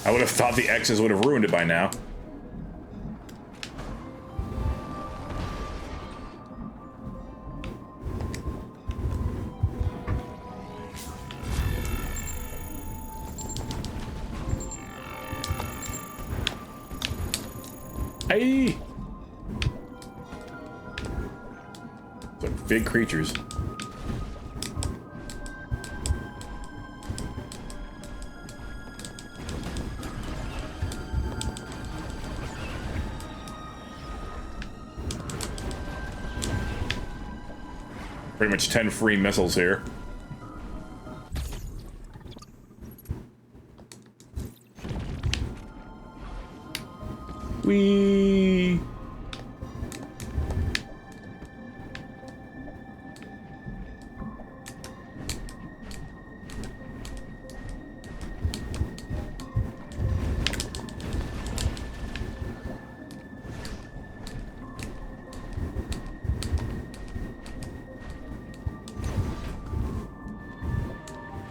I would have thought the X's would have ruined it by now. Hey! Like big creatures. Pretty much 10 free missiles here. Whee!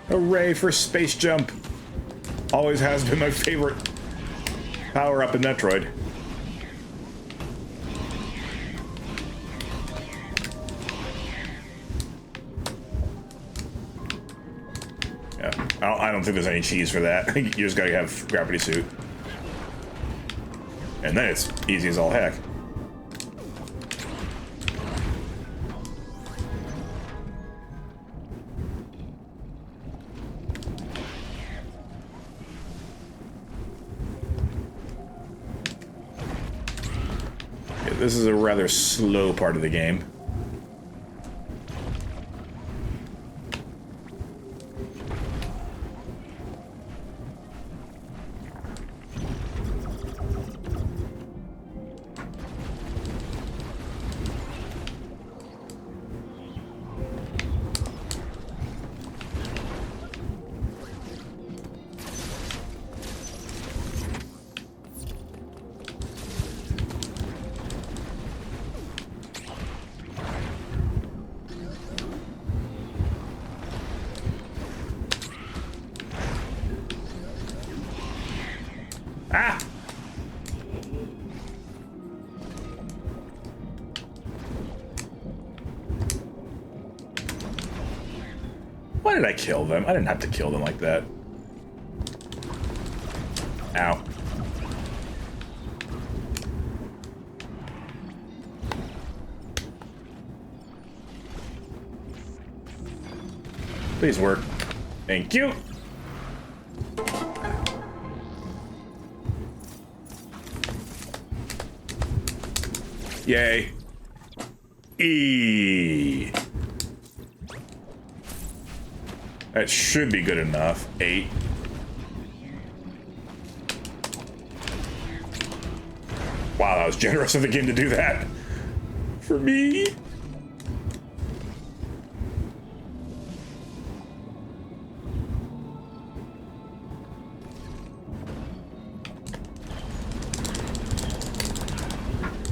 Hooray for space jump! Always has been my favorite power-up in Metroid. Yeah, I don't think there's any cheese for that. You just gotta have gravity suit. And then it's easy as all heck. This is a rather slow part of the game. Why did I kill them? I didn't have to kill them like that. Ow. Please work. Thank you. Yay. E. That should be good enough. 8. Wow, that was generous of the game to do that. For me.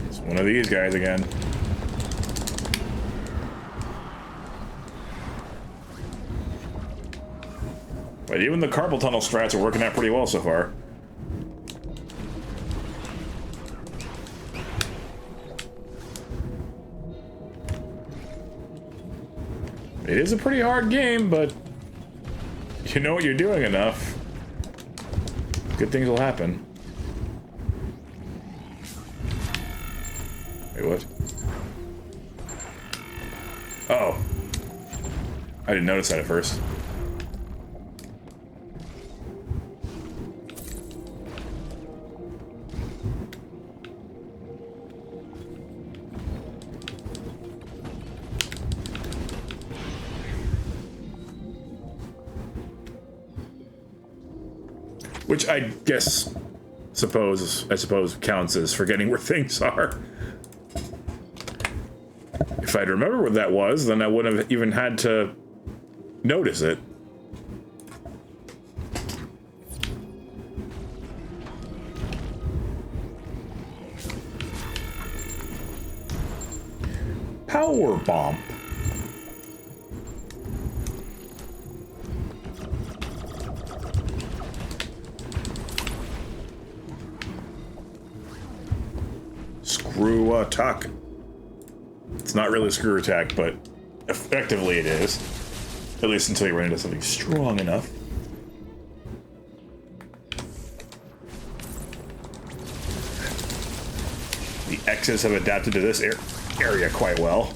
It's one of these guys again. But even the carpal tunnel strats are working out pretty well so far. It is a pretty hard game, but you know what you're doing enough, good things will happen. Wait, what? Oh. I didn't notice that at first. Which I guess, I suppose counts as forgetting where things are. If I'd remember what that was, then I wouldn't have even had to notice it. Power bomb. Screw attack. It's not really a screw attack, but effectively it is. At least until you run into something strong enough. The X's have adapted to this area quite well.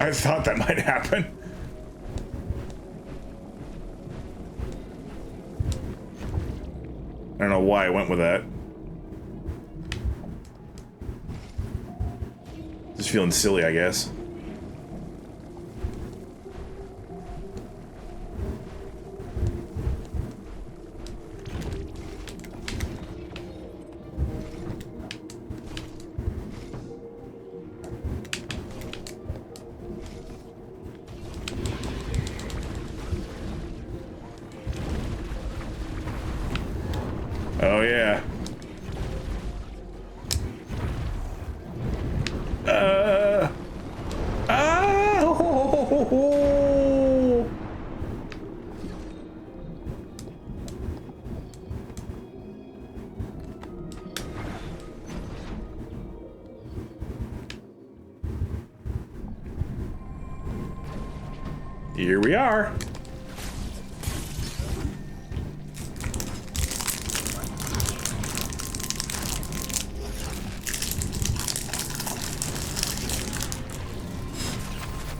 I thought that might happen. I don't know why I went with that. Just feeling silly, I guess. Oh yeah. Oh. Here we are.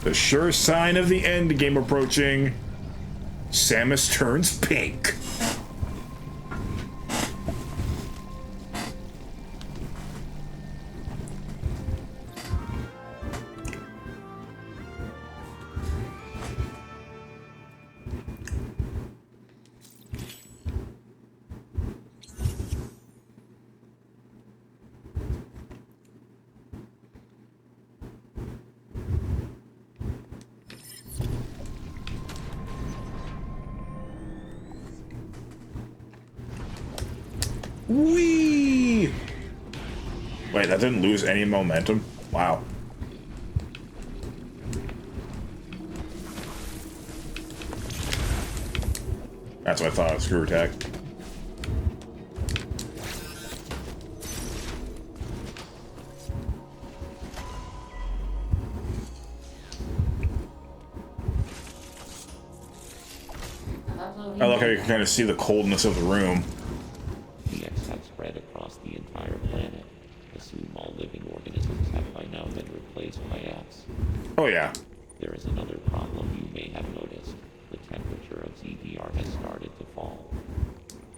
The sure sign of the end game approaching. Samus turns pink. Whee! Wait, that didn't lose any momentum? Wow. That's what I thought, screw attack. I like how you can kind of see the coldness of the room. The X have spread across the entire planet. Assume all living organisms have by now been replaced by X. Oh yeah. There is another problem you may have noticed. The temperature of ZDR has started to fall.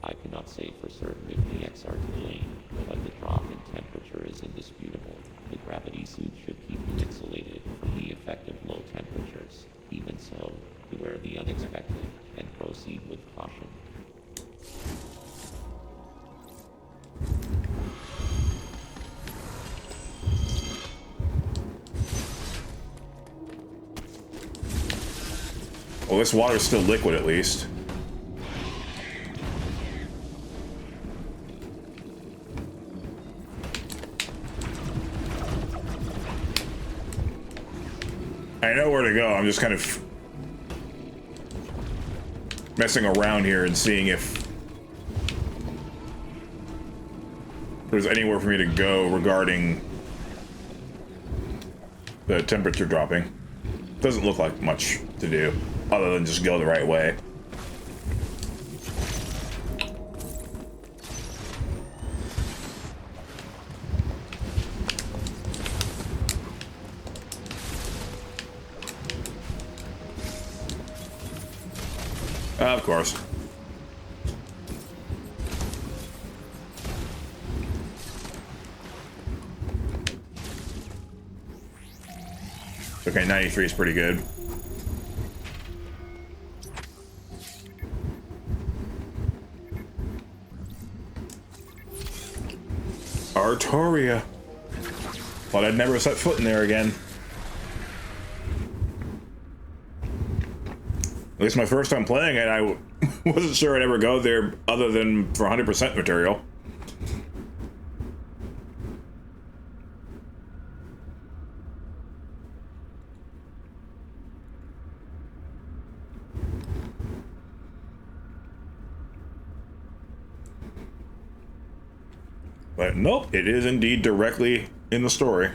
I cannot say for certain if the X are to blame, but the drop in temperature is indisputable. The gravity suit should keep you insulated from the effect of low temperatures. Even so, beware the unexpected and proceed with caution. Well, this water's still liquid at least. I know where to go. I'm just kind of messing around here and seeing if there's anywhere for me to go regarding the temperature dropping. Doesn't look like much to do, other than just go the right way. Of course. Okay, 93 is pretty good. Artoria. Thought I'd never set foot in there again. At least my first time playing it, I wasn't sure I'd ever go there other than for 100% material. But nope, it is indeed directly in the story.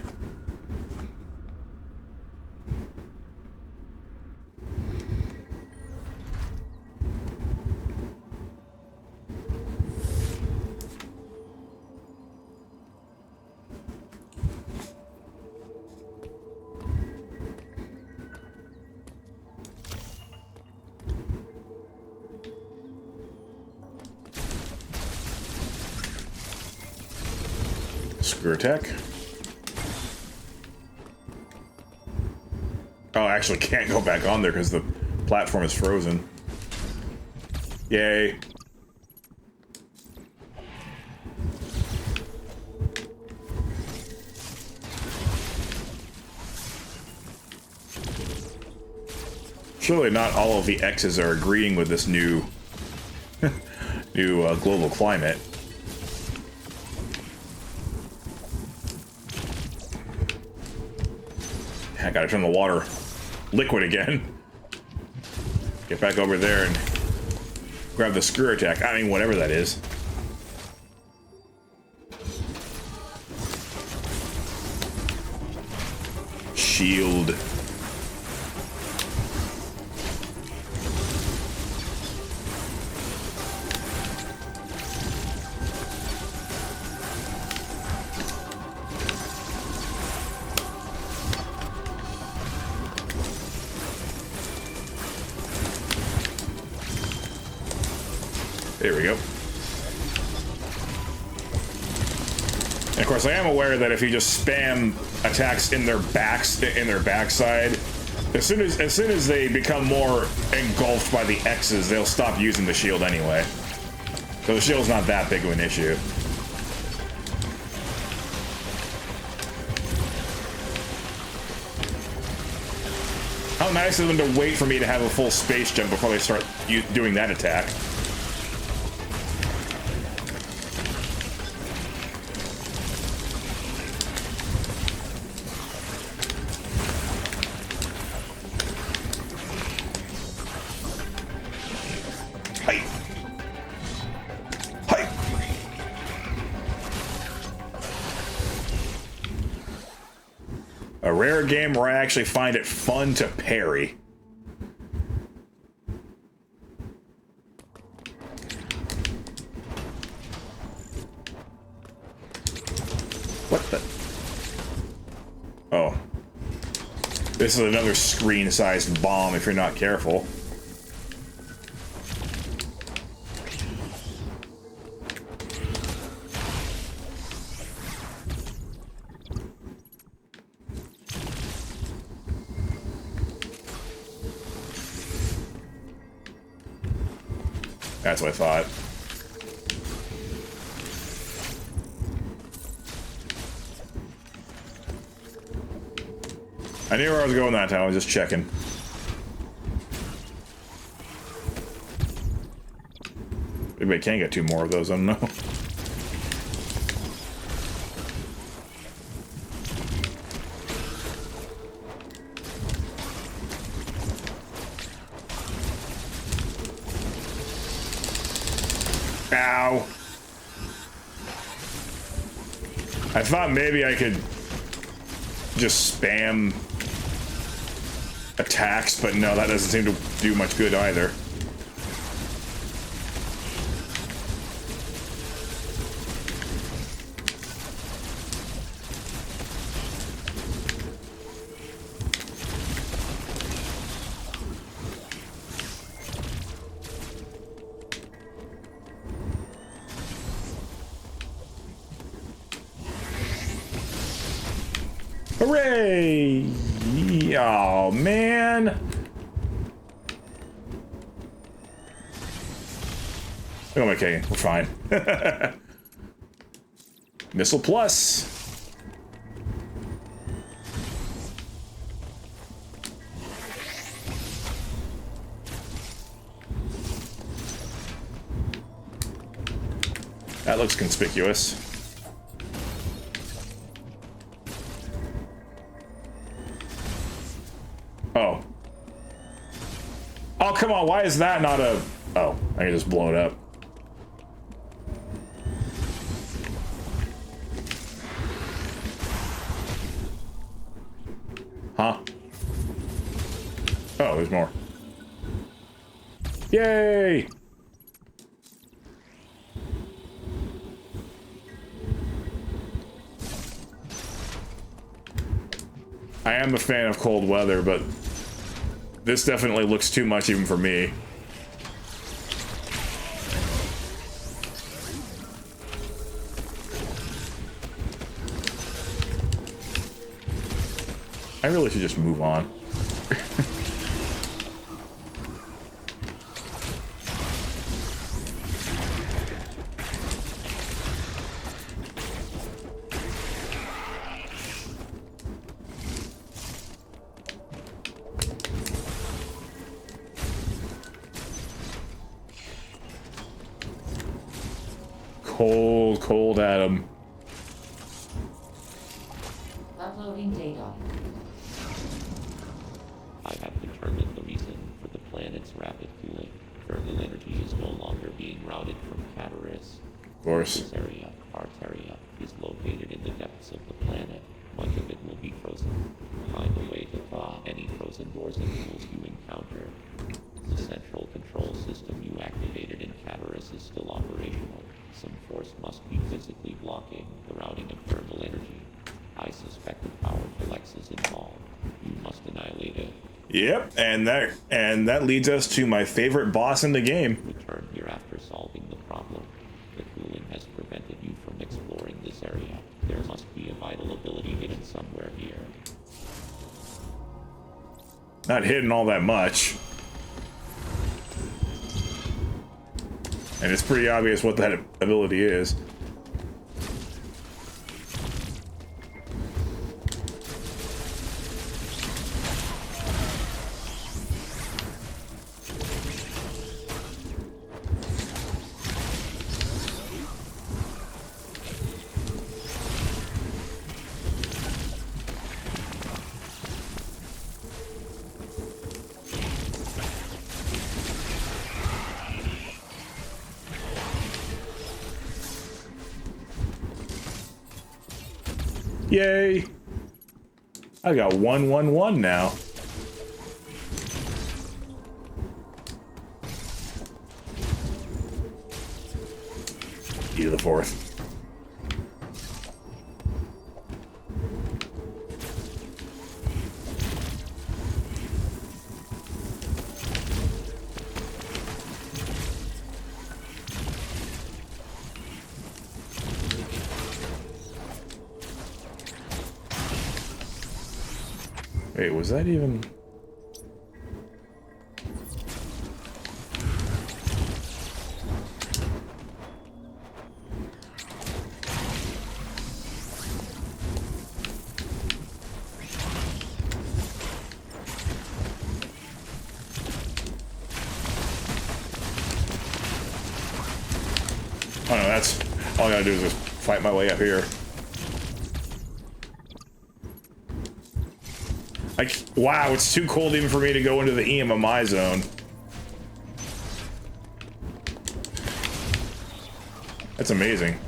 Screw attack. Oh, I actually can't go back on there because the platform is frozen. Yay. Surely not all of the X's are agreeing with this new global climate. I gotta turn the water liquid again. Get back over there and grab the screw attack. I mean, whatever that is. Shield. There we go. And of course, I am aware that if you just spam attacks in their backside, as soon as they become more engulfed by the X's, they'll stop using the shield anyway. So the shield's not that big of an issue. How nice of them to wait for me to have a full space jump before they start doing that attack. A rare game where I actually find it fun to parry. What the? Oh. This is another screen-sized bomb if you're not careful. That's what I thought. I knew where I was going that time, I was just checking. Maybe I can get 2 more of those, I don't know. Ow. I thought maybe I could just spam attacks, but no, that doesn't seem to do much good either. Hooray! Oh, man. Oh, okay, we're fine. Missile plus. That looks conspicuous. Oh. Oh, come on, why is that not a... Oh, I can just blow it up. Huh? Oh, there's more. Yay! I am a fan of cold weather, but this definitely looks too much even for me. I really should just move on. Cold Adam. Uploading data. I have determined the reason for the planet's rapid cooling. Thermal energy is no longer being routed from Cataris. Of course. This area, Arteria, is located in the depths of the planet. Much of it will be frozen. Find a way to thaw any frozen doors and tools you encounter. The central control system you activated in Cataris is still operational. Some force must be physically blocking the routing of thermal energy. I suspect a powerful X is involved. You must annihilate it. Yep, and that leads us to my favorite boss in the game. Return here after solving the problem. The cooling has prevented you from exploring this area. There must be a vital ability hidden somewhere here. Not hidden all that much. And it's pretty obvious what that ability is. Yay! I got 111 now. E to the fourth. Wait, was that even... Oh no, that's... all I gotta do is just fight my way up here. Like, wow, it's too cold even for me to go into the EMMI zone. That's amazing.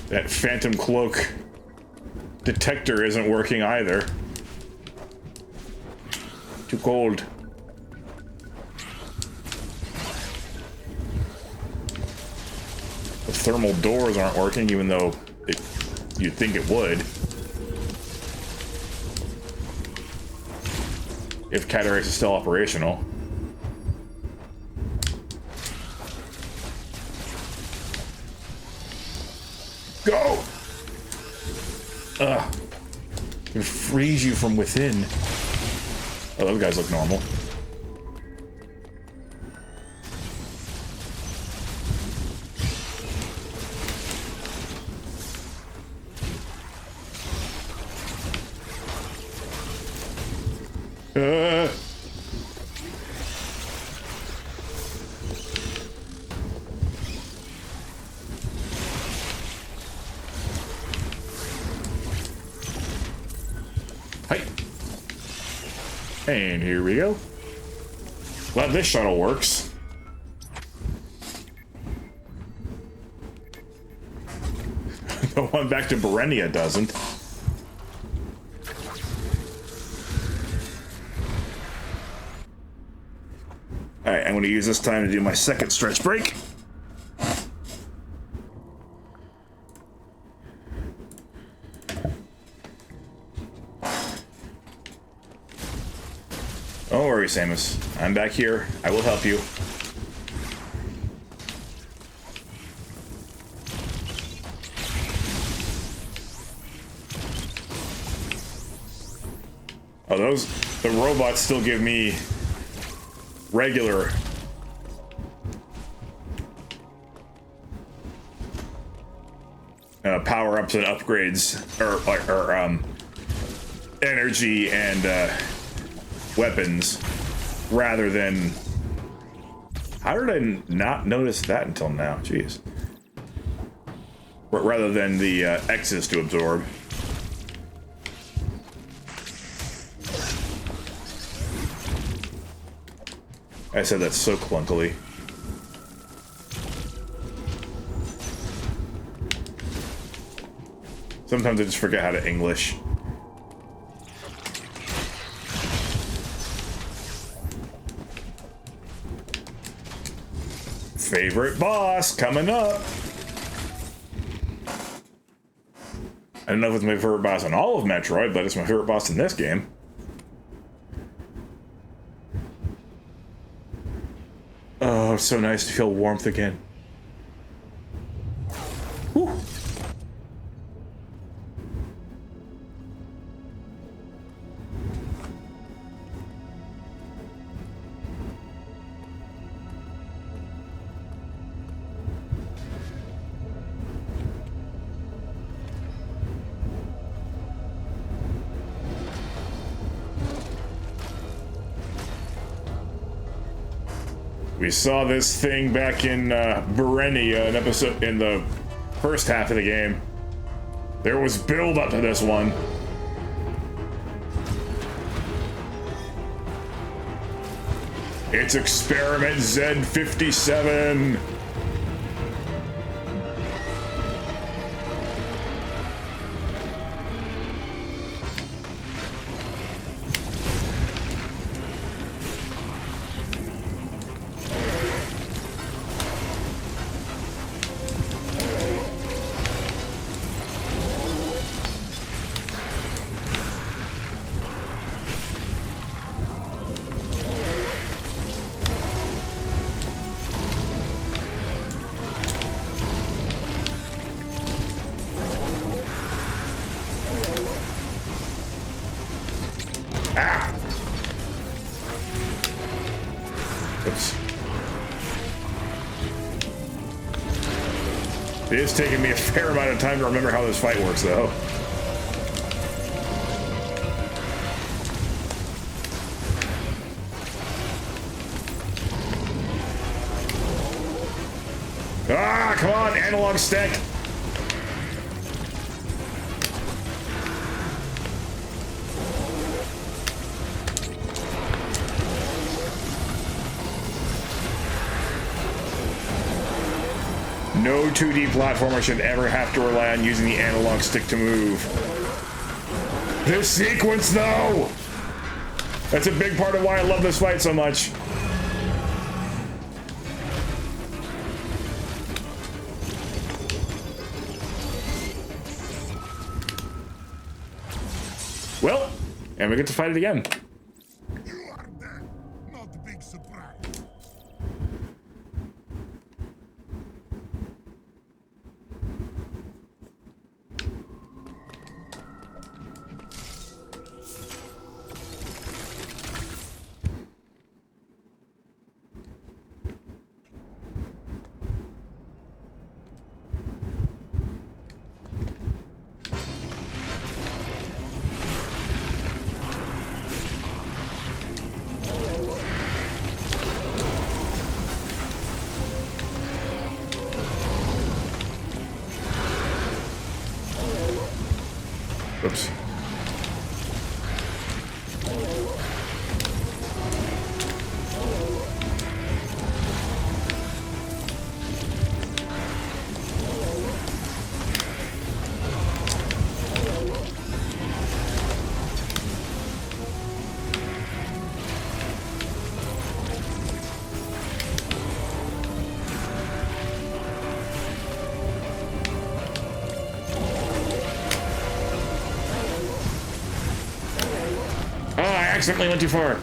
That phantom cloak detector isn't working either. Too cold. The thermal doors aren't working, even though you'd think it would. If Cataracts is still operational. Go! Ugh. It frees you from within. Oh, those guys look normal. Hi. And here we go. Glad this shuttle works. The one back to Berenia doesn't. Alright, I'm going to use this time to do my second stretch break. Don't worry, Samus. I'm back here. I will help you. Oh, the robots still give me regular power-ups and upgrades, or energy and weapons, rather than... How did I not notice that until now? Jeez. Rather than the X's to absorb. I said that so clunkily. Sometimes I just forget how to English. Favorite boss coming up. I don't know if it's my favorite boss in all of Metroid, but it's my favorite boss in this game. Oh, it's so nice to feel warmth again. Whew. We saw this thing back in Berenia, an episode in the first half of the game. There was build up to this one. It's Experiment Z57. Ah! Oops. It is taking me a fair amount of time to remember how this fight works, though. Ah, come on, analog stick! No 2D platformer should ever have to rely on using the analog stick to move. This sequence, though! That's a big part of why I love this fight so much. Well, and we get to fight it again. You are dead. Not big surprise. Oops. Accidentally went too far.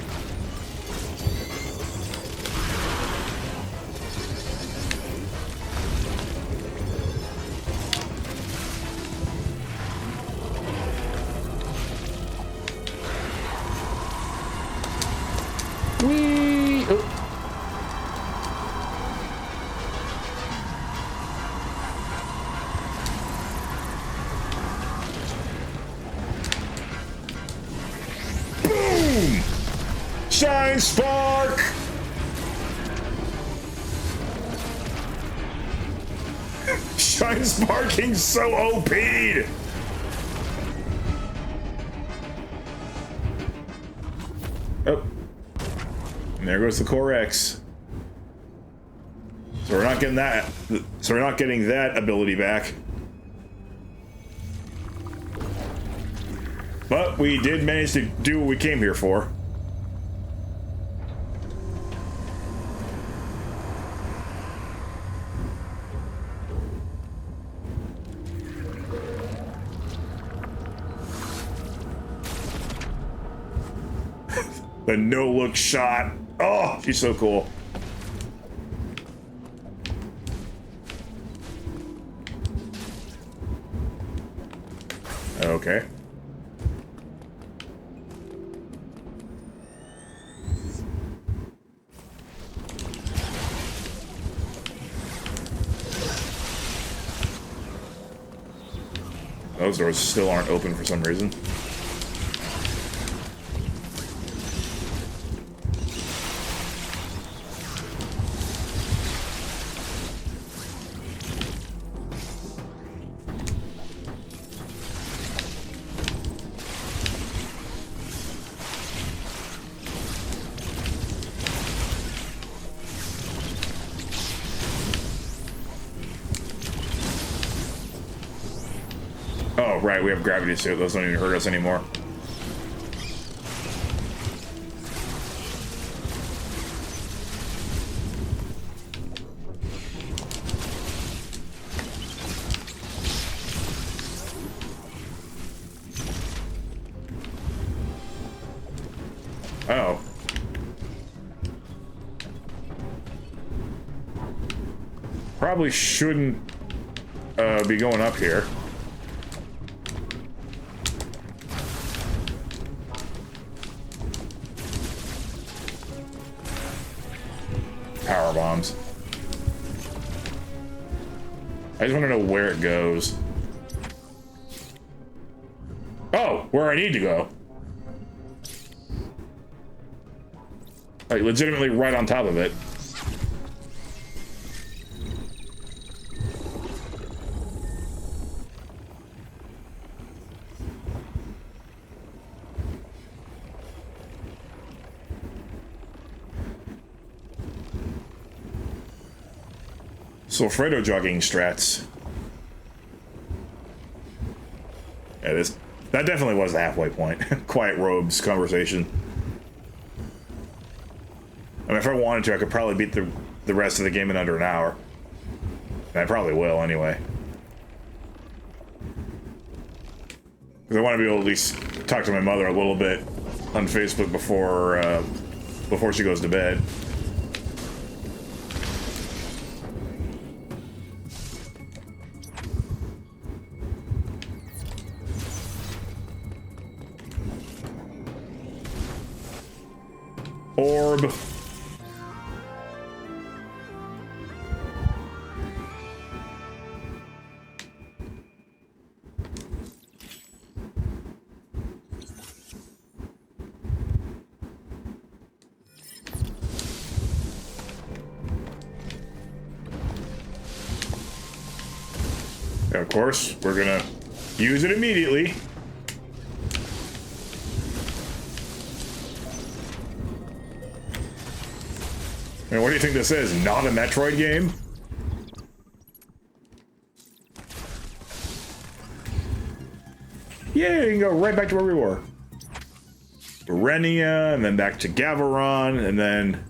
Whee! Oh. Shine Spark! Shine Sparking so OP'd! Oh. And there goes the Core X. So we're not getting that. So we're not getting that ability back. But we did manage to do what we came here for. The no-look shot. Oh, she's so cool. Okay. Those doors still aren't open for some reason. Oh, right, we have gravity suit. Those don't even hurt us anymore. Oh. Probably shouldn't be going up here. Power bombs. I just want to know where it goes. Oh, where I need to go. Like, legitimately right on top of it. So Fredo jogging strats. Yeah, that definitely was the halfway point. Quiet Robes conversation. I mean, if I wanted to, I could probably beat the rest of the game in under an hour. And I probably will anyway. Because I want to be able to at least talk to my mother a little bit on Facebook before she goes to bed. Orb. And of course, we're gonna use it immediately. I mean, what do you think this is? Not a Metroid game? Yeah, you can go right back to where we were. Renia, and then back to Gaveron, and then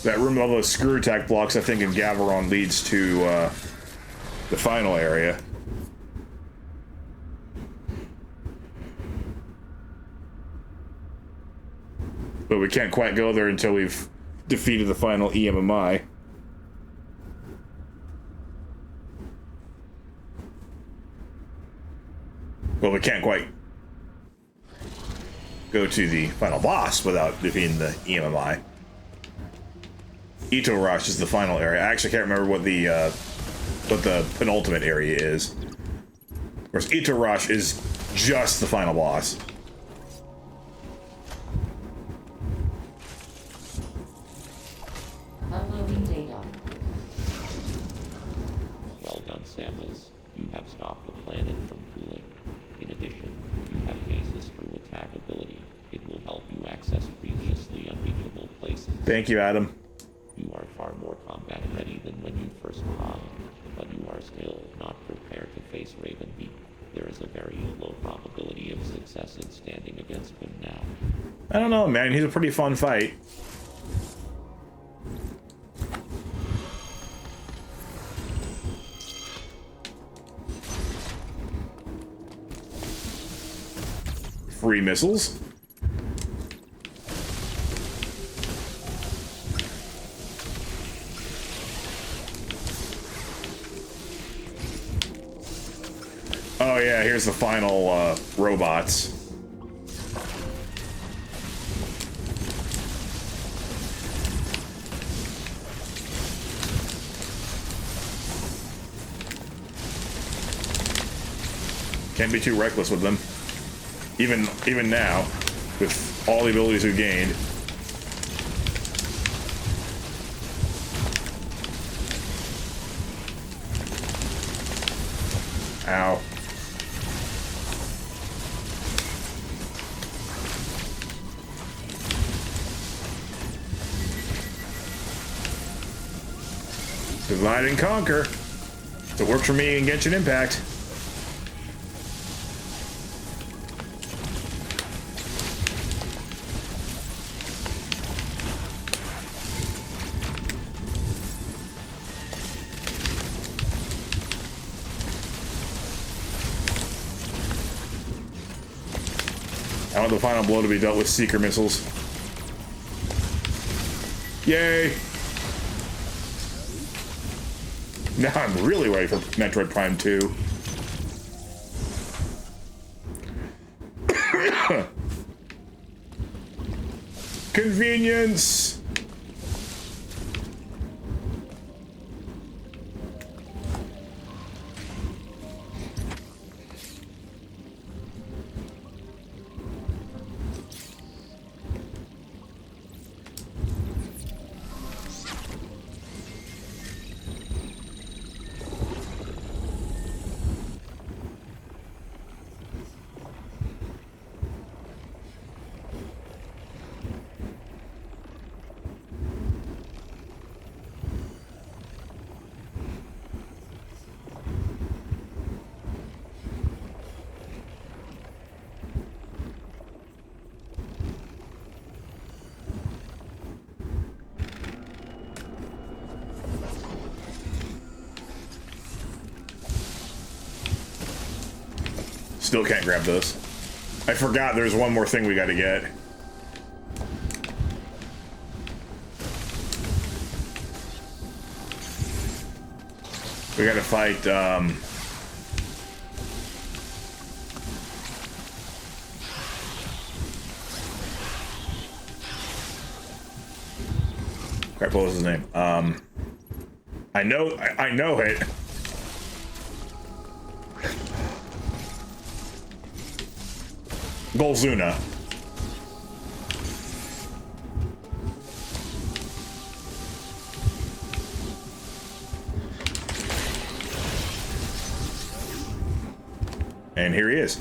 that room with all those screw attack blocks, I think, in Gaveron leads to the final area. But we can't quite go there until we've defeated the final EMMI. Well, we can't quite go to the final boss without defeating the EMMI. Ito Rush is the final area. I actually can't remember what the penultimate area is. Of course, Ito Rush is just the final boss. Uploading data. Well done, Samus. You have stopped the planet from cooling. In addition, you have phases through attack ability. It will help you access previously unreachable places. Thank you, Adam. You are far more combat ready than when you first arrived, but you are still not prepared to face Ravenbeak. There is a very low probability of success in standing against him now. I don't know, man. He's a pretty fun fight. Free missiles. Oh yeah, here's the final robots. Can't be too reckless with them. Even now, with all the abilities we've gained. Ow. Divide and conquer. So it worked for me in Genshin Impact. I want the final blow to be dealt with Seeker missiles. Yay! Now I'm really ready for Metroid Prime 2. Convenience! Still can't grab those. I forgot there's one more thing we gotta get. We gotta fight, crap, what was his name? I know it. Golzuna. And here he is.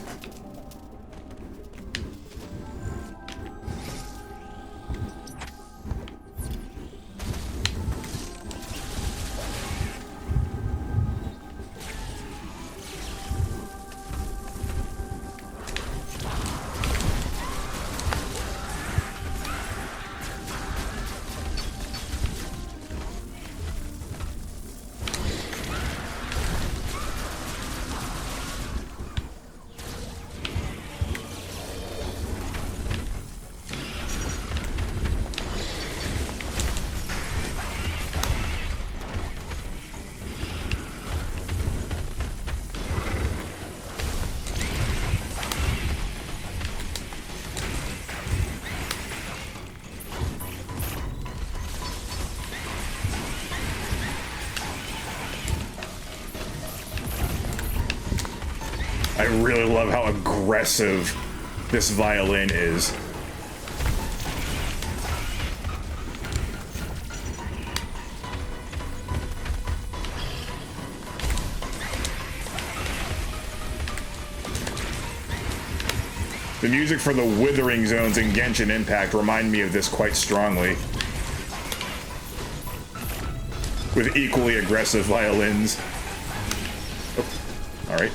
I really love how aggressive this violin is. The music for the withering zones in Genshin Impact remind me of this quite strongly. With equally aggressive violins. Oh, all right.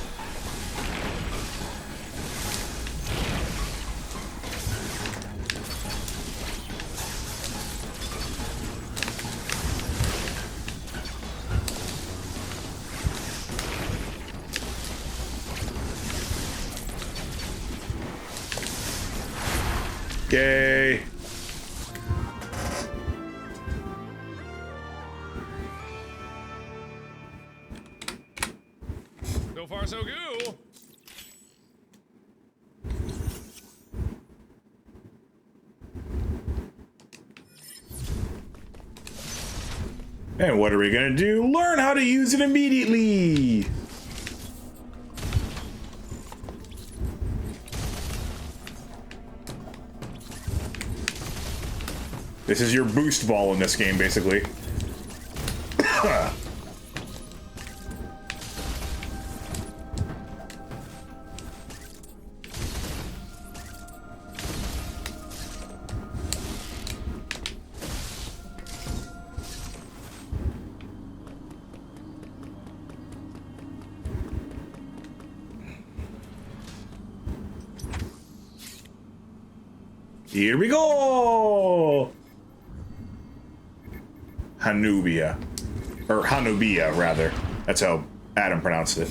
Yay! So far, so good. And what are we gonna do? Learn how to use it immediately! This is your boost ball in this game, basically. Here we go! Hanubia. Or Hanubia, rather. That's how Adam pronounced it.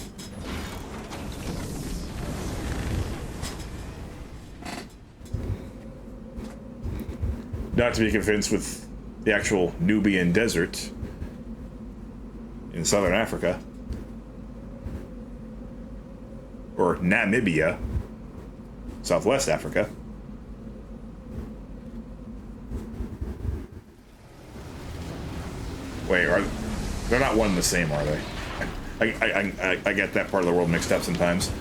Not to be convinced with the actual Nubian desert in southern Africa. Or Namibia, Southwest Africa. Wait, they're not one and the same, are they? I get that part of the world mixed up sometimes.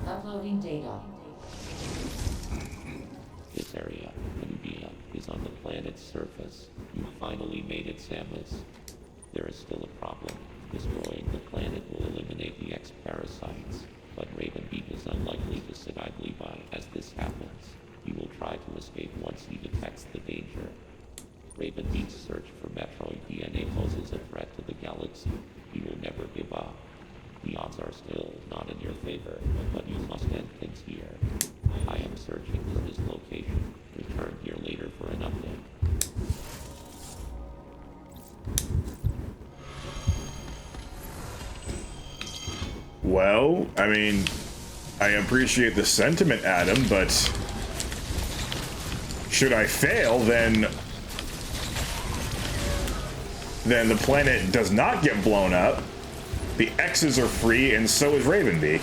Uploading data. This area, Nubia, is on the planet's surface. You finally made it, Samus. There is still a problem. Destroying the planet will eliminate the X-parasites, but Ravenbeak is unlikely to sit idly by as this happens. He will try to escape once he detects the danger. Ravenbeak's search for Metroid DNA poses a threat to the galaxy. He will never give up. The odds are still not in your favor, but you must end things here. I am searching for this location. Return here later for an update. Well, I mean, I appreciate the sentiment, Adam, but should I fail, then the planet does not get blown up. The X's are free, and so is Ravenbeak.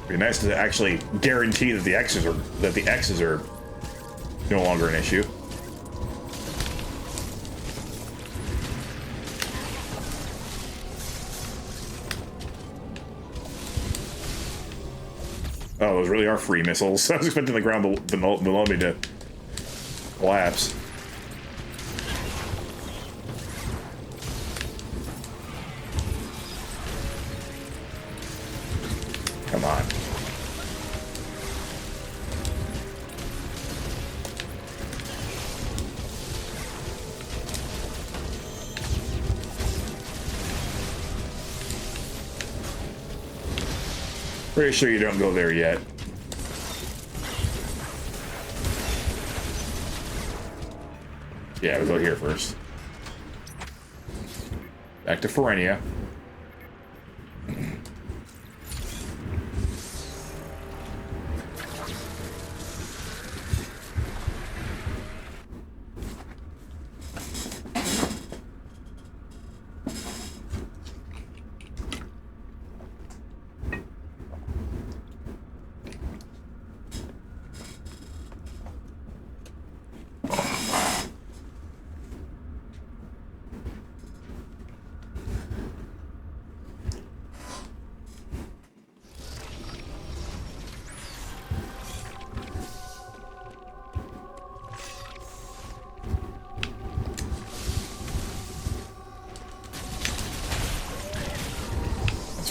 Be nice to actually guarantee that the X's are no longer an issue. Oh, those really are free missiles. I was expecting the ground below me to collapse. Come on. Pretty sure you don't go there yet. Yeah, we go here first. Back to Ferenia.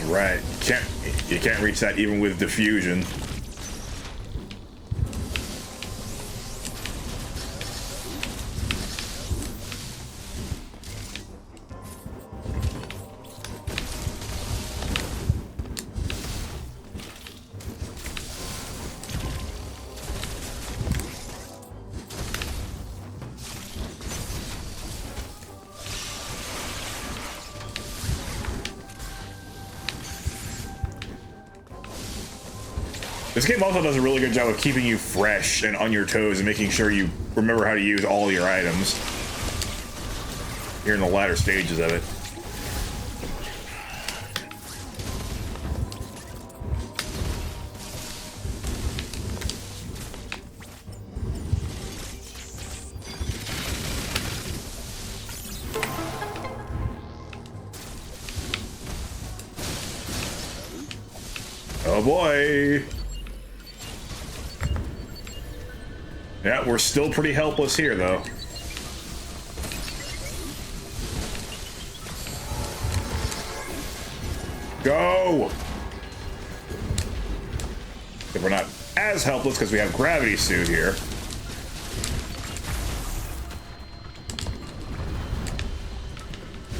Right. You can't reach that even with diffusion. This game also does a really good job of keeping you fresh and on your toes and making sure you remember how to use all your items. Here in the latter stages of it. Oh boy! Yeah, we're still pretty helpless here, though. Go! If we're not as helpless because we have gravity suit here.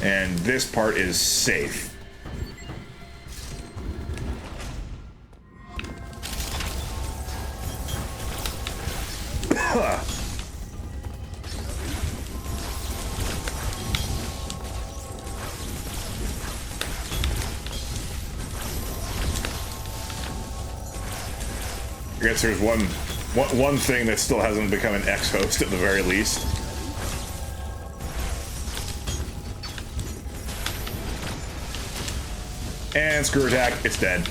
And this part is safe. I guess there's one thing that still hasn't become an X-host at the very least. And screw attack, it's dead.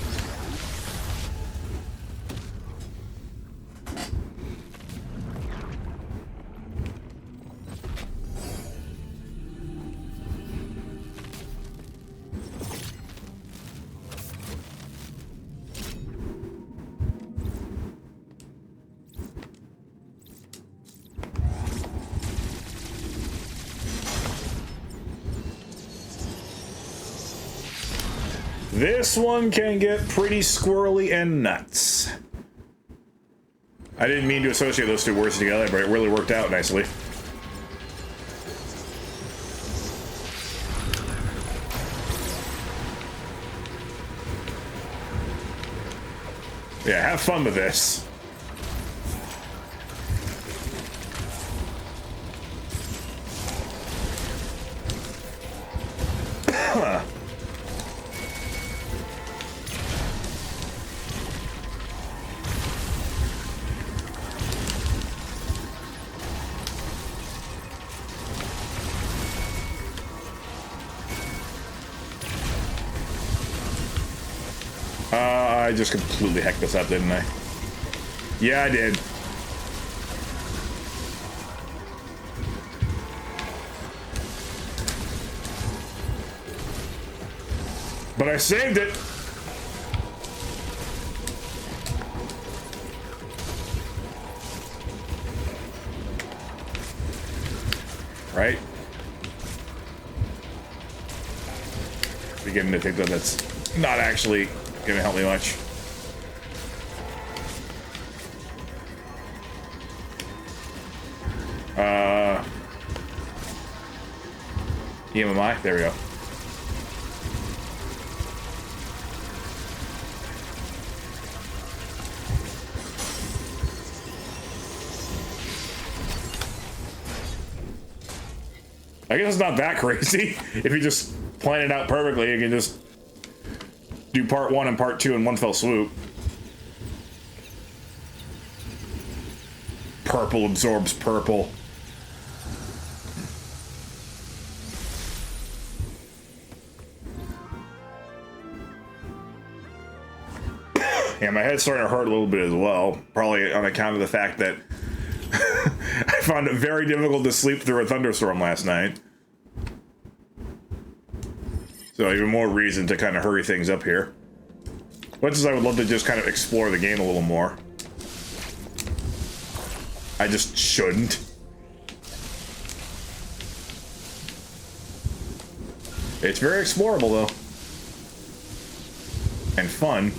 This one can get pretty squirrely and nuts. I didn't mean to associate those two words together, but it really worked out nicely. Yeah, have fun with this. I just completely hecked this up, didn't I? Yeah, I did. But I saved it. Right? Beginning to think that that's not actually gonna help me much. EMMI, there we go. I guess it's not that crazy. If you just plan it out perfectly, you can just do part 1 and part 2 in one fell swoop. Purple absorbs purple. Yeah, my head's starting to hurt a little bit as well. Probably on account of the fact that I found it very difficult to sleep through a thunderstorm last night. So even more reason to kind of hurry things up here. Much as I would love to just kind of explore the game a little more, I just shouldn't. It's very explorable though. And fun.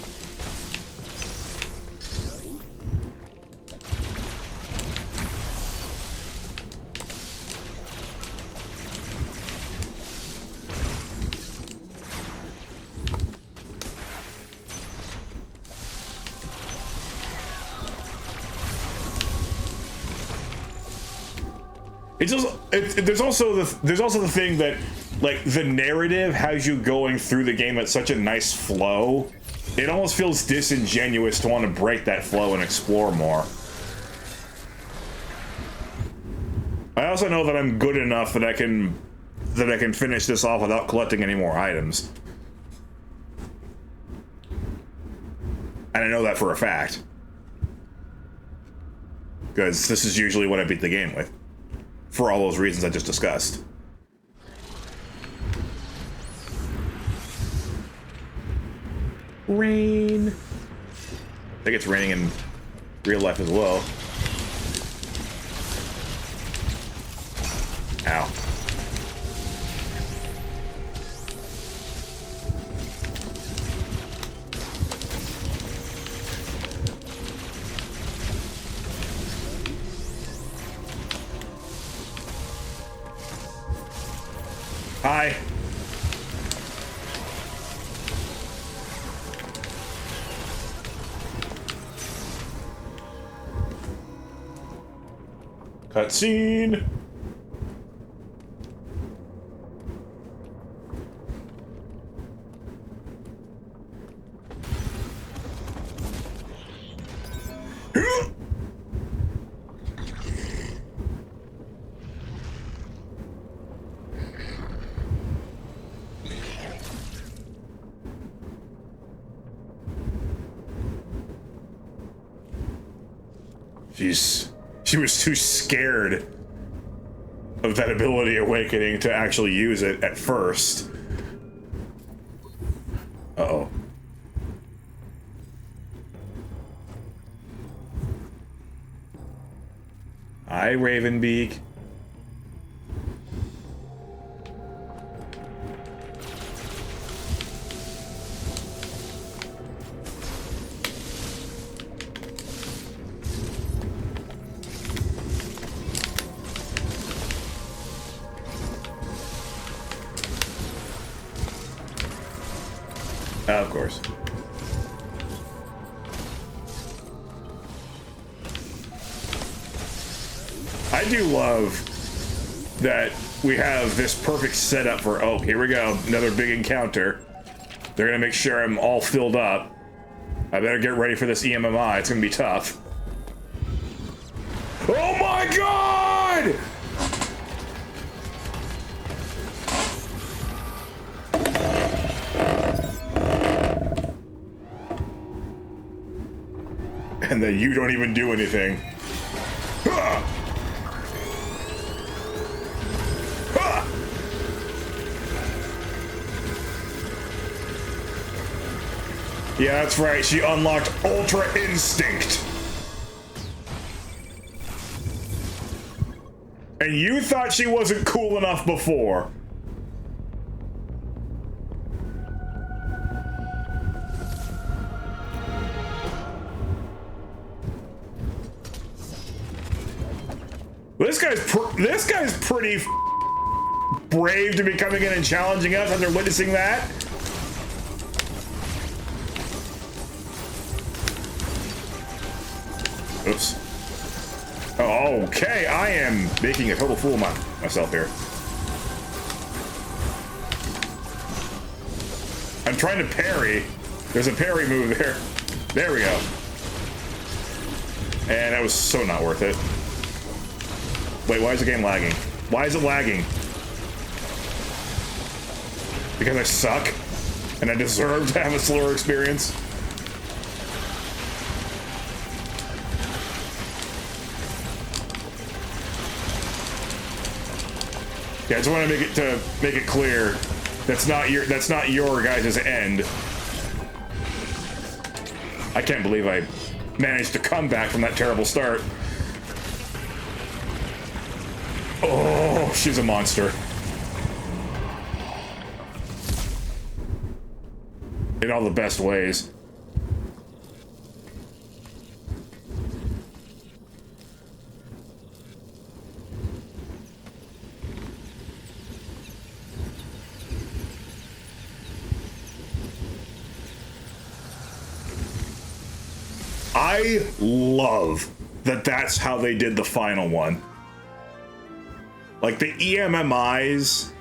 It's also, there's also the thing that, like, the narrative has you going through the game at such a nice flow. It almost feels disingenuous to want to break that flow and explore more. I also know that I'm good enough that I can finish this off without collecting any more items. And I know that for a fact. Because this is usually what I beat the game with. For all those reasons I just discussed. Rain. I think it's raining in real life as well. Ow. Hi. Cutscene. She was too scared of that ability awakening to actually use it at first. Uh-oh. Hi, Ravenbeak. Of course. I do love that we have this perfect setup for, oh, here we go, another big encounter. They're gonna make sure I'm all filled up. I better get ready for this EMMI, it's gonna be tough. Oh my god! And then you don't even do anything. Ha! Ha! Yeah, that's right. She unlocked Ultra Instinct. And you thought she wasn't cool enough before. This guy's pretty brave to be coming in and challenging us after witnessing that. Oops. Oh, okay, I am making a total fool of myself here. I'm trying to parry. There's a parry move there. There we go. And that was so not worth it. Wait, why is the game lagging? Why is it lagging? Because I suck? And I deserve to have a slower experience? Yeah, I just want to make it clear that's not your guys' end. I can't believe I managed to come back from that terrible start. Oh, she's a monster. In all the best ways. I love that that's how they did the final one. Like, the EMMIs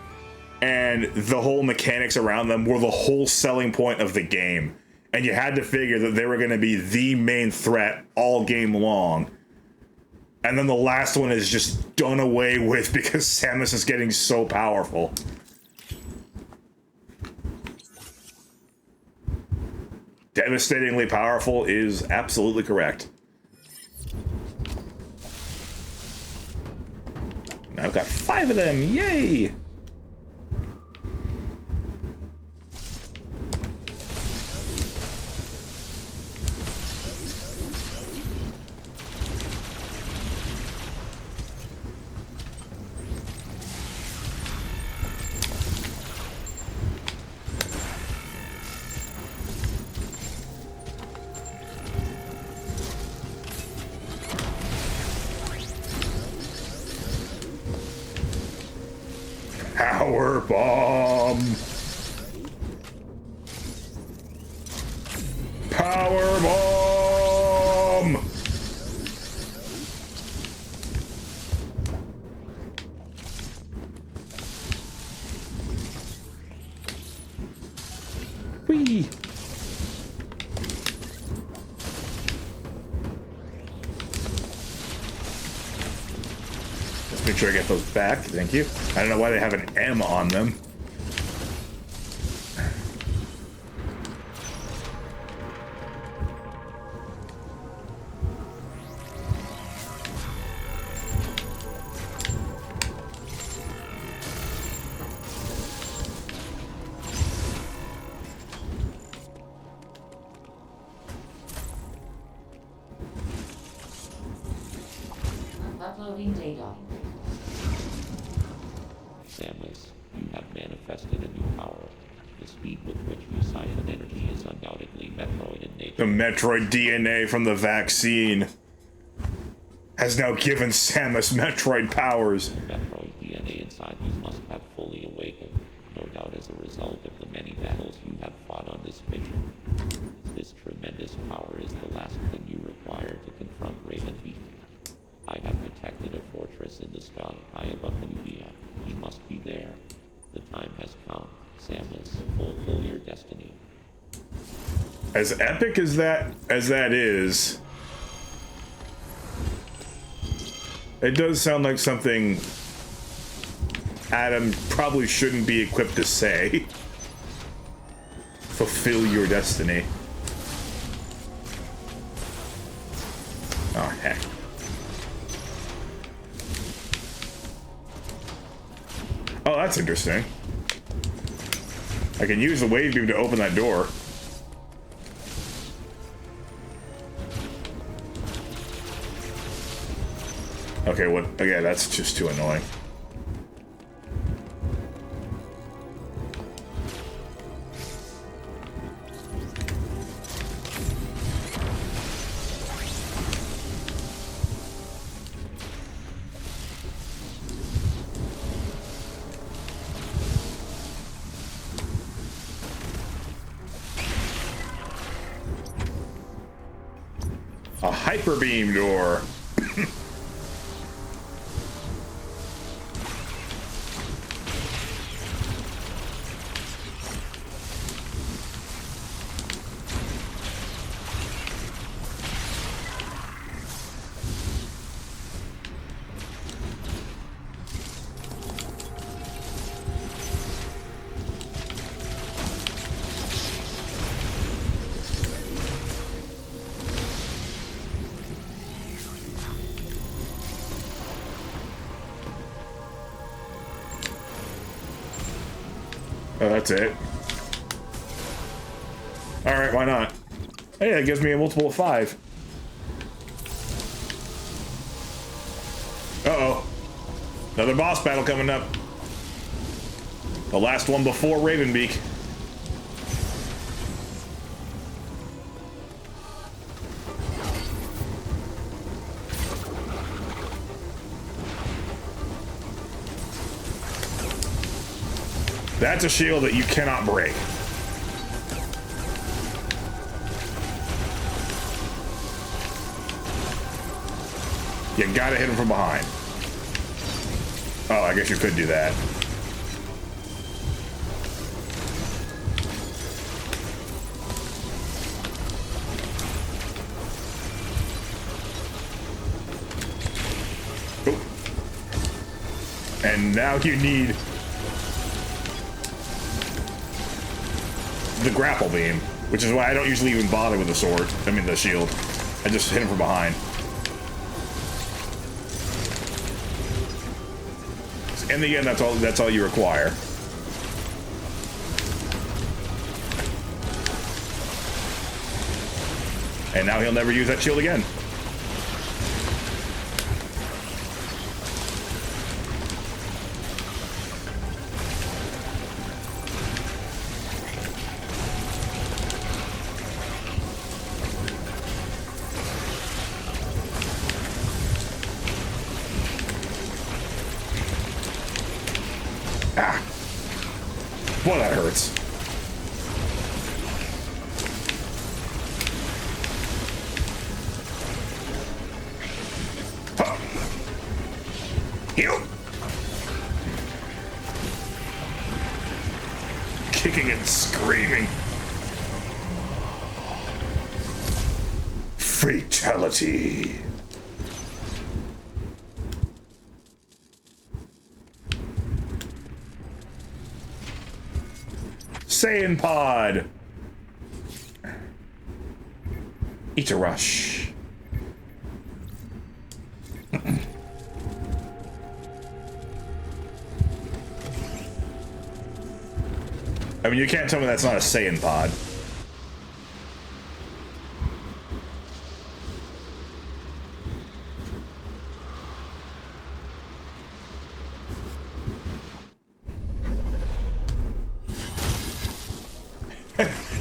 and the whole mechanics around them were the whole selling point of the game. And you had to figure that they were going to be the main threat all game long. And then the last one is just done away with because Samus is getting so powerful. Devastatingly powerful is absolutely correct. I've got 5 of them, yay! Power bomb. Power bomb. Whee. Let's make sure I get those back. Thank you. I don't know why they have an M on them. Uploading data. Samus, you have manifested a new power. The speed with which you siphon energy is undoubtedly Metroid in nature. The Metroid DNA from the vaccine has now given Samus Metroid powers. The Metroid DNA inside you must have fully awakened, no doubt as a result of the many battles you have fought on this mission. This tremendous power is the last thing you require to confront Raven Beak. I have detected a fortress in the sky high above Nubia. You must be there. The time has come. Samus, fulfill your destiny. As epic as that is, it does sound like something Adam probably shouldn't be equipped to say. Fulfill your destiny. Oh, heck. Oh, that's interesting. I can use the wave beam to open that door. Okay, what? Okay, that's just too annoying. A hyper beam door. Oh, that's it. Alright, why not? Hey, that gives me a multiple of 5. Uh-oh. Another boss battle coming up. The last one before Ravenbeak. That's a shield that you cannot break. You gotta hit him from behind. Oh, I guess you could do that. Oh. And now you need the grapple beam, which is why I don't usually even bother with the sword. I mean the shield. I just hit him from behind. In the end, that's all you require. And now he'll never use that shield again. Ah. Boy, that hurts. Huh. Heal. Kicking and screaming. Fatality. Saiyan pod. Eat a rush. I mean, you can't tell me that's not a Saiyan pod.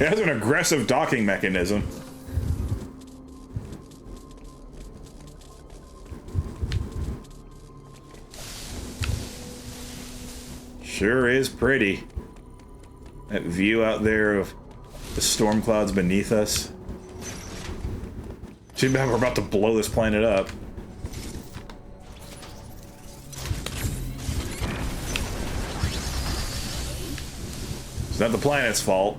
It has an aggressive docking mechanism. Sure is pretty. That view out there of the storm clouds beneath us. Too bad we're about to blow this planet up. It's not the planet's fault.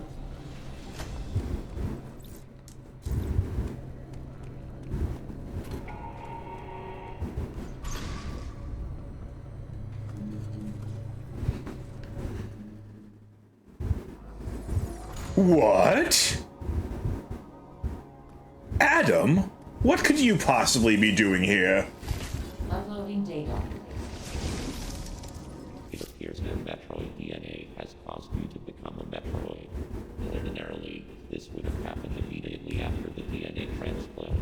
What? Adam? What could you possibly be doing here? Uploading data. It appears your Metroid DNA has caused you to become a Metroid. Ordinarily, this would have happened immediately after the DNA transplant.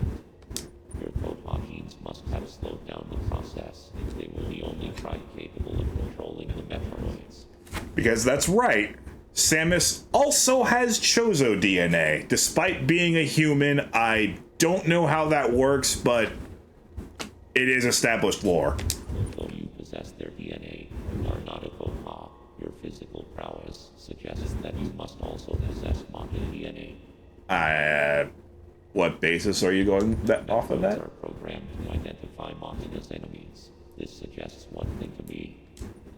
Your Pokemon genes must have slowed down the process. They were the only tribe capable of controlling the Metroids. Because that's right. Samus also has Chozo DNA. Despite being a human, I don't know how that works, but it is established lore. Although you possess their DNA, you are not a Pokemon. Your physical prowess suggests that you must also possess Machina DNA. What basis are you going off of that? Are programmed to identify Machina's enemies. This suggests one thing to me.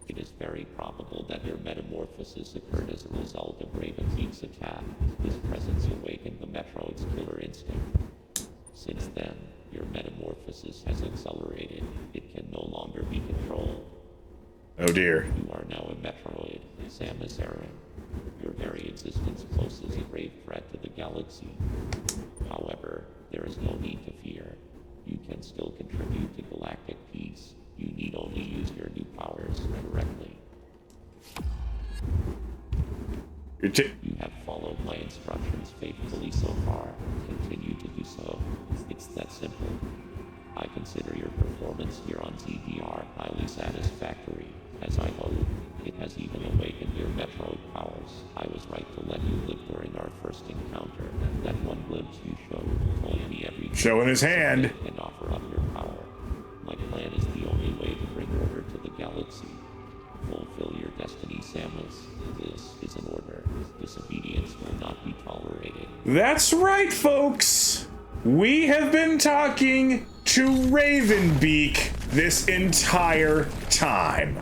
It is very probable that your metamorphosis occurred as a result of Raven Peak's attack. His presence awakened the Metroid's killer instinct. Since then, your metamorphosis has accelerated. It can no longer be controlled. Oh dear. You are now a Metroid, Samus Aran. Your very existence poses a grave threat to the galaxy. However, there is no need to fear. You can still contribute to galactic peace. You need only use your new powers correctly. You have followed my instructions faithfully so far. Continue to do so. It's that simple. I consider your performance here on ZDR highly satisfactory. As I hope, it has even awakened your Metroid powers. I was right to let you live during our first encounter. That one glimpse you showed told me everything. Showing his hand. And offer up your power. My plan is the only way to bring order to the galaxy. Fulfill your destiny, Samus. This is an order. Disobedience will not be tolerated. That's right, folks. We have been talking to Ravenbeak this entire time.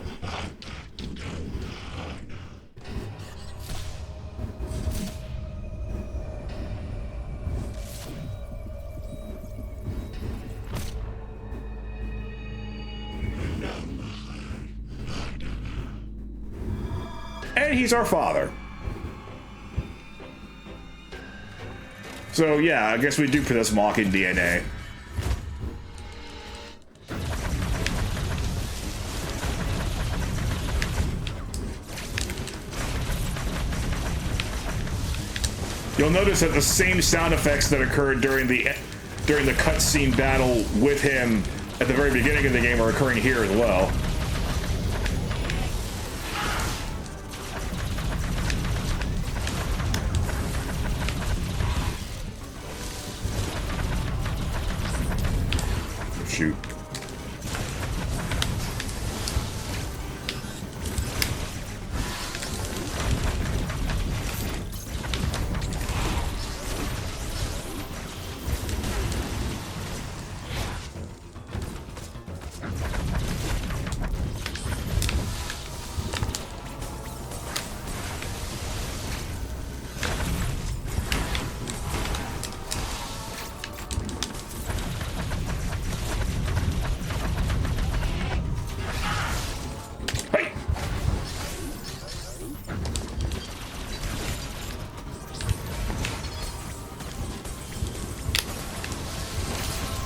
And he's our father. So yeah, I guess we do possess Mocking DNA. You'll notice that the same sound effects that occurred during the cutscene battle with him at the very beginning of the game are occurring here as well. Shoot.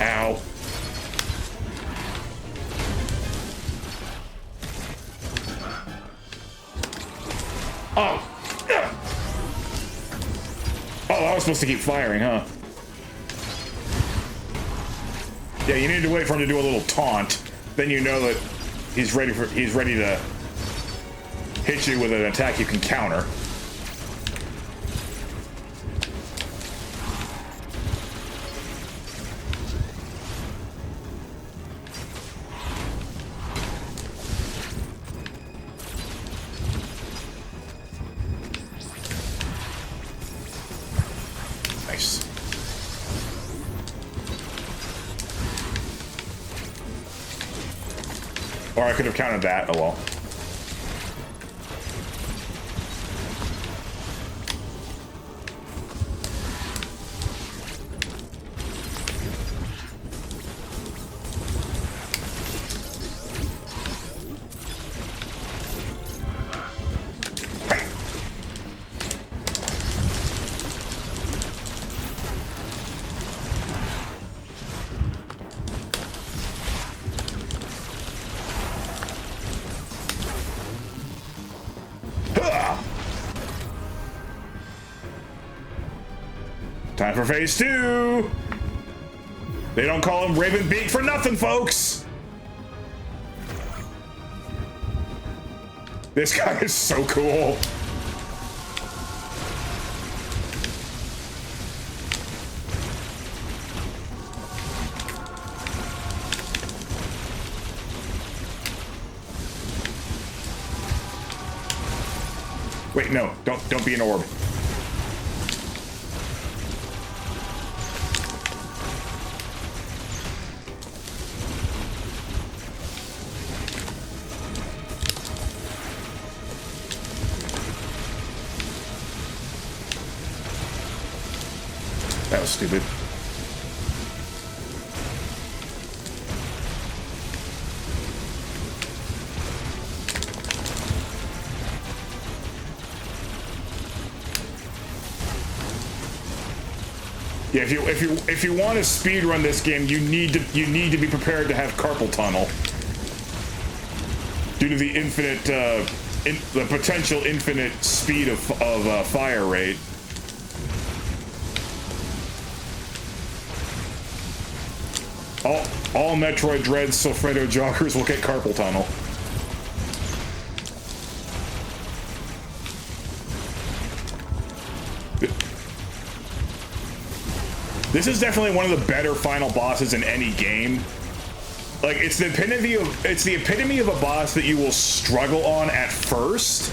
Ow. Oh. Oh, I was supposed to keep firing, huh? Yeah, you need to wait for him to do a little taunt. Then you know that he's ready to hit you with an attack you can counter. Nice. Or I could have countered that. Oh well. Time for phase 2. They don't call him Raven Beak for nothing, folks. This guy is so cool. Wait, no, don't be an orb. That was stupid. Yeah, if you want to speed run this game, you need to be prepared to have carpal tunnel due to the infinite the potential infinite speed of fire rate. All Metroid Dread Sofredo joggers will get carpal tunnel. This is definitely one of the better final bosses in any game. Like, it's the epitome of a boss that you will struggle on at first,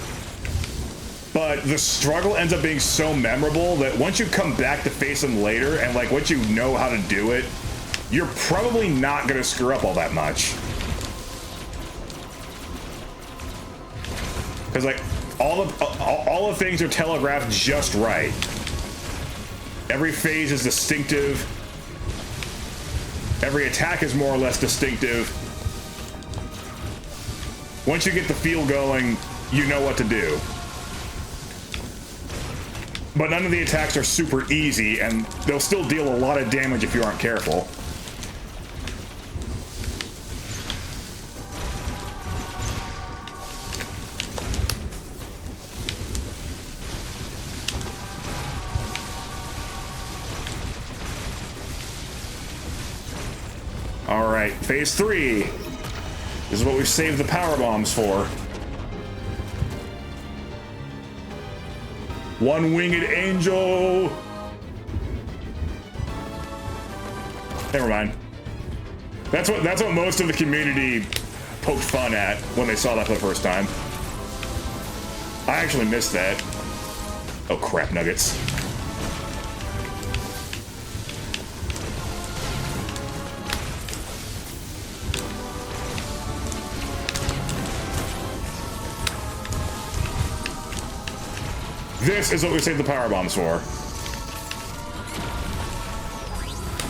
but the struggle ends up being so memorable that once you come back to face him later and like once you know how to do it, you're probably not gonna screw up all that much. Because like all the things are telegraphed just right. Every phase is distinctive. Every attack is more or less distinctive. Once you get the feel going, you know what to do. But none of the attacks are super easy, and they'll still deal a lot of damage if you aren't careful. Alright, phase 3. This is what we've saved the power bombs for. One-winged angel! Never mind. That's what most of the community poked fun at when they saw that for the first time. I actually missed that. Oh crap, nuggets. This is what we saved the power bombs for.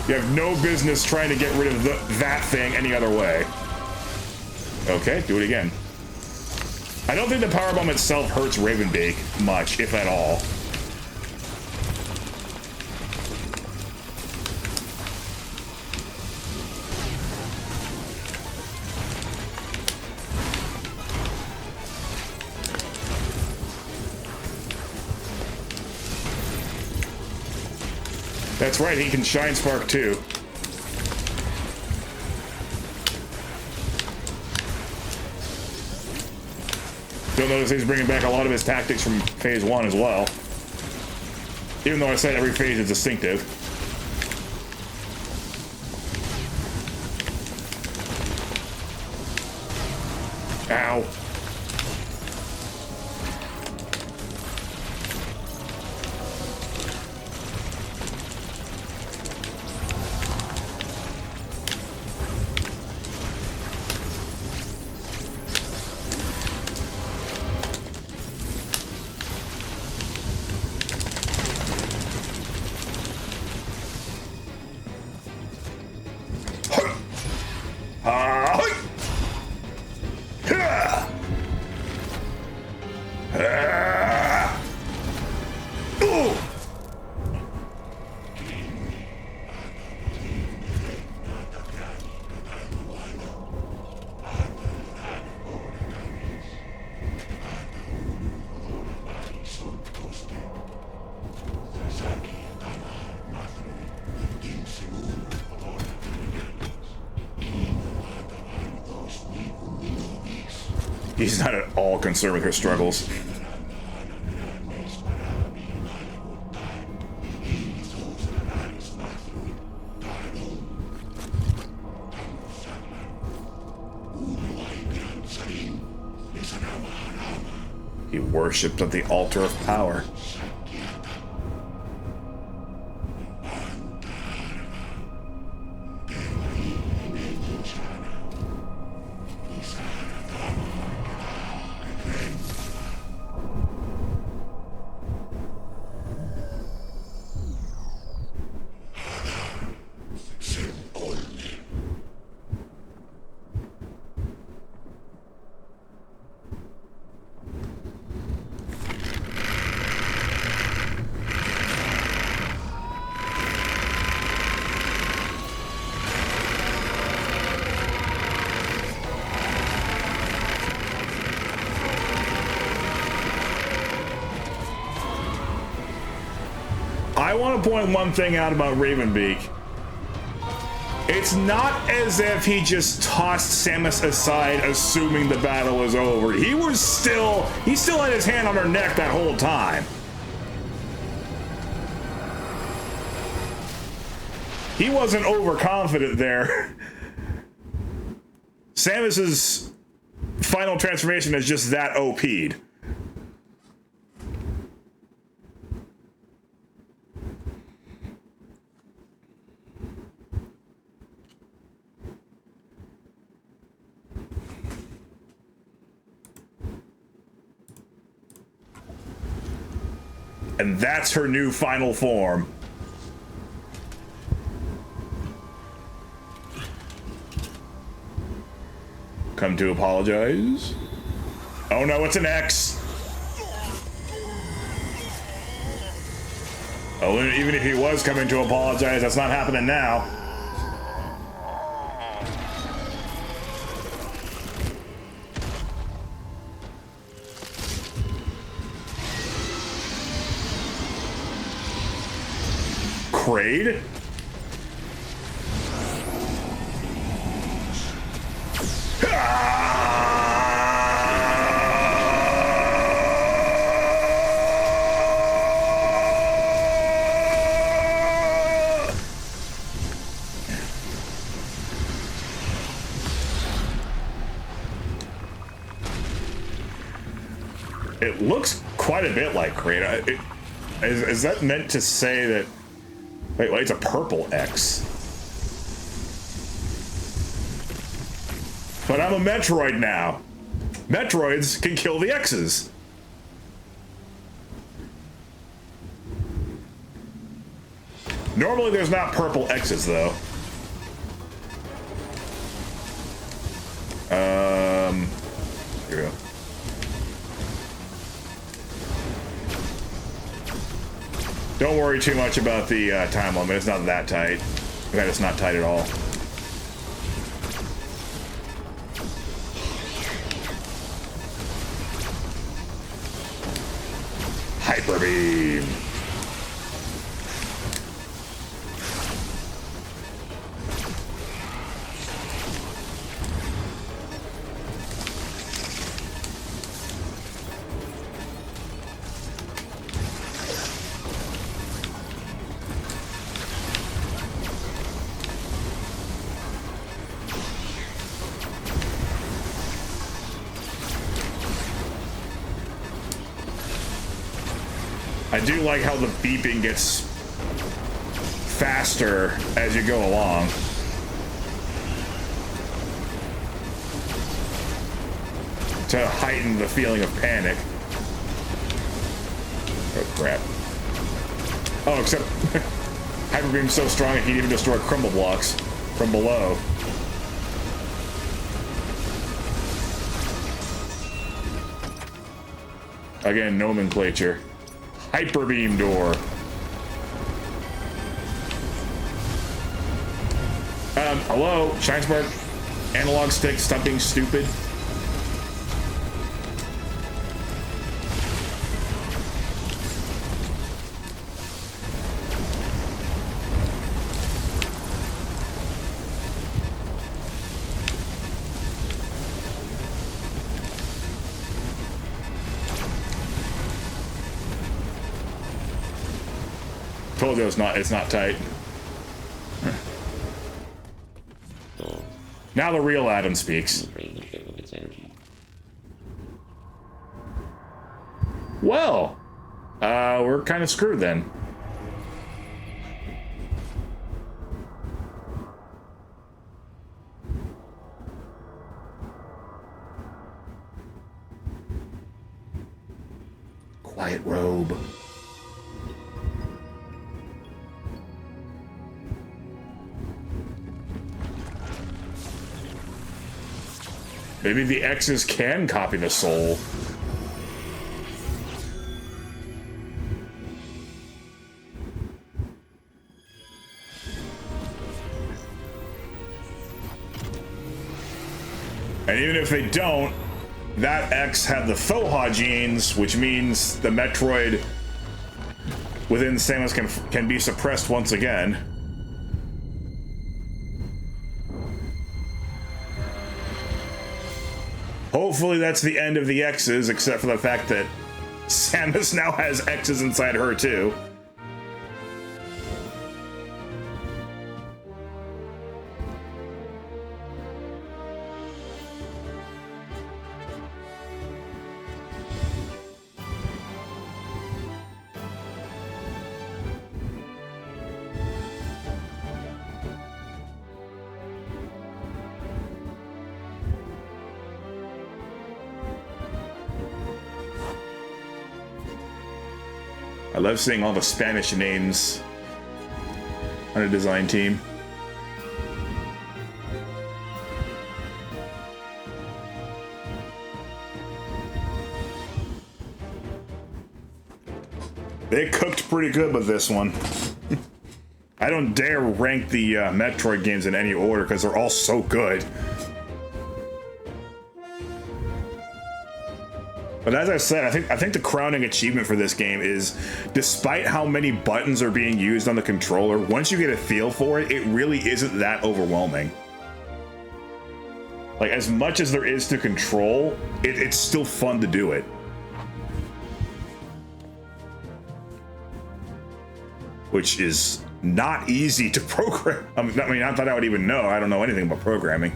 You have no business trying to get rid of that thing any other way. Okay, do it again. I don't think the power bomb itself hurts Ravenbake much, if at all. That's right, he can Shine Spark too. You'll notice he's bringing back a lot of his tactics from phase 1 as well. Even though I said every phase is distinctive. Ow. He's not at all concerned with her struggles. He worshipped at the altar of power. I want to point one thing out about Ravenbeak. It's not as if he just tossed Samus aside assuming the battle was over. He still had his hand on her neck that whole time. He wasn't overconfident there. Samus's final transformation is just that OP'd. And that's her new final form. Come to apologize. Oh no, it's an X. Oh, even if he was coming to apologize, that's not happening now. Kraid? It looks quite a bit like Kraid. Is that meant to say that... Wait, it's a purple X. But I'm a Metroid now. Metroids can kill the X's. Normally there's not purple X's though. Here we go. Don't worry too much about the time limit. It's not that tight. In fact, it's not tight at all. Hyper beam. do like how the beeping gets faster as you go along. To heighten the feeling of panic. Oh crap. Oh, except Hyper Beam's so strong it can even destroy crumble blocks from below. Again, nomenclature. Hyper Beam door. Hello? Shine Spark? Analog stick, stop being stupid. Told you it's not tight. Now the real Adam speaks. Well, we're kind of screwed then. Quiet robe. Maybe the X's can copy the soul. And even if they don't, that X had the Thoha genes, which means the Metroid within Samus can be suppressed once again. Hopefully that's the end of the X's, except for the fact that Samus now has X's inside her too. I love seeing all the Spanish names on a design team. They cooked pretty good with this one. I don't dare rank the Metroid games in any order because they're all so good. But as I said, I think the crowning achievement for this game is, despite how many buttons are being used on the controller, once you get a feel for it, it really isn't that overwhelming. Like, as much as there is to control, it's still fun to do it. Which is not easy to program. I mean, not that I would even know. I don't know anything about programming.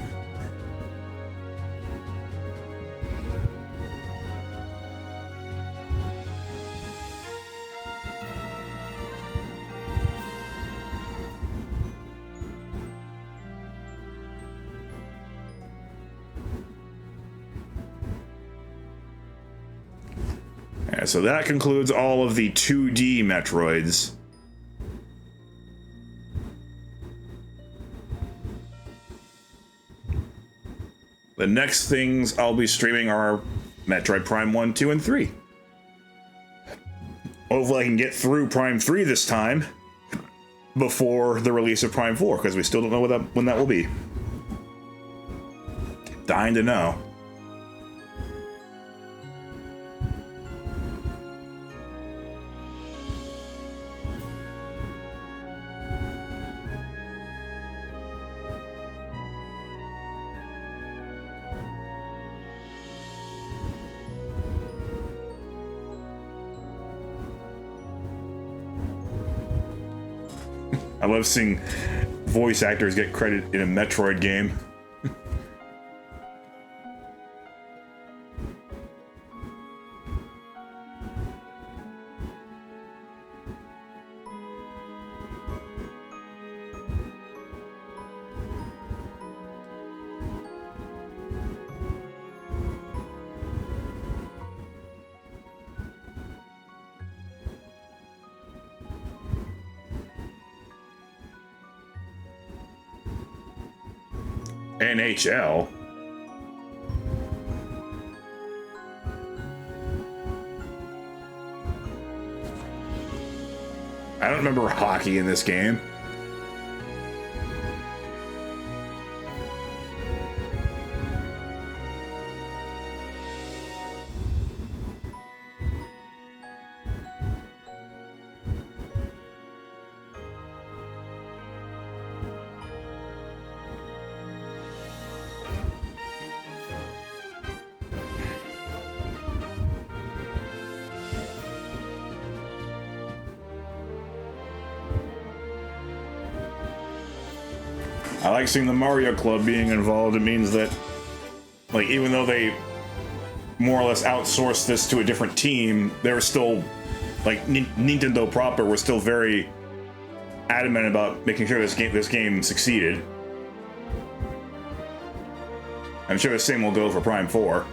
So that concludes all of the 2D Metroids. The next things I'll be streaming are Metroid Prime 1, 2, and 3. Hopefully I can get through Prime 3 this time before the release of Prime 4, because we still don't know when that will be. Dying to know. I love seeing voice actors get credit in a Metroid game. NHL? I don't remember hockey in this game. I like seeing the Mario Club being involved. It means that, like, even though they more or less outsourced this to a different team, they were still, like, Nintendo proper were still very adamant about making sure this game succeeded. I'm sure the same will go for Prime 4.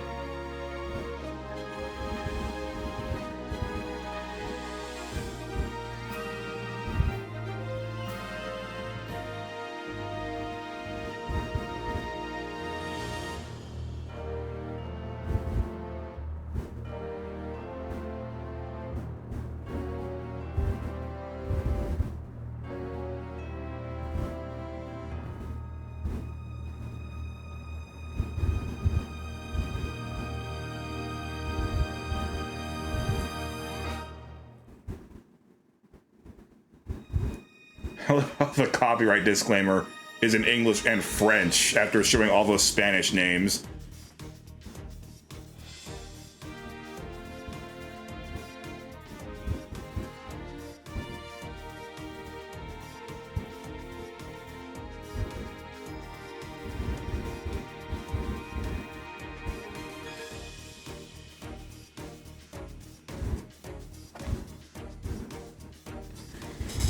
The copyright disclaimer is in English and French after showing all those Spanish names.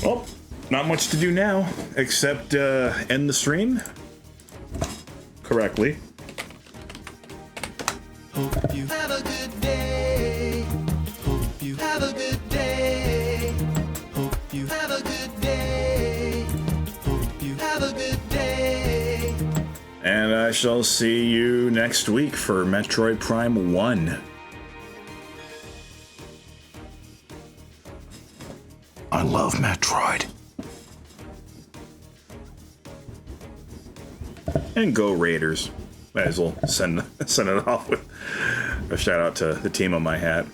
Well, not much to do now, except end the stream correctly. Hope you have a good day. Hope you have a good day. Hope you have a good day. Hope you have a good day. And I shall see you next week for Metroid Prime 1. I love Metroid. And go Raiders. Might as well send it off with a shout out to the team on my hat.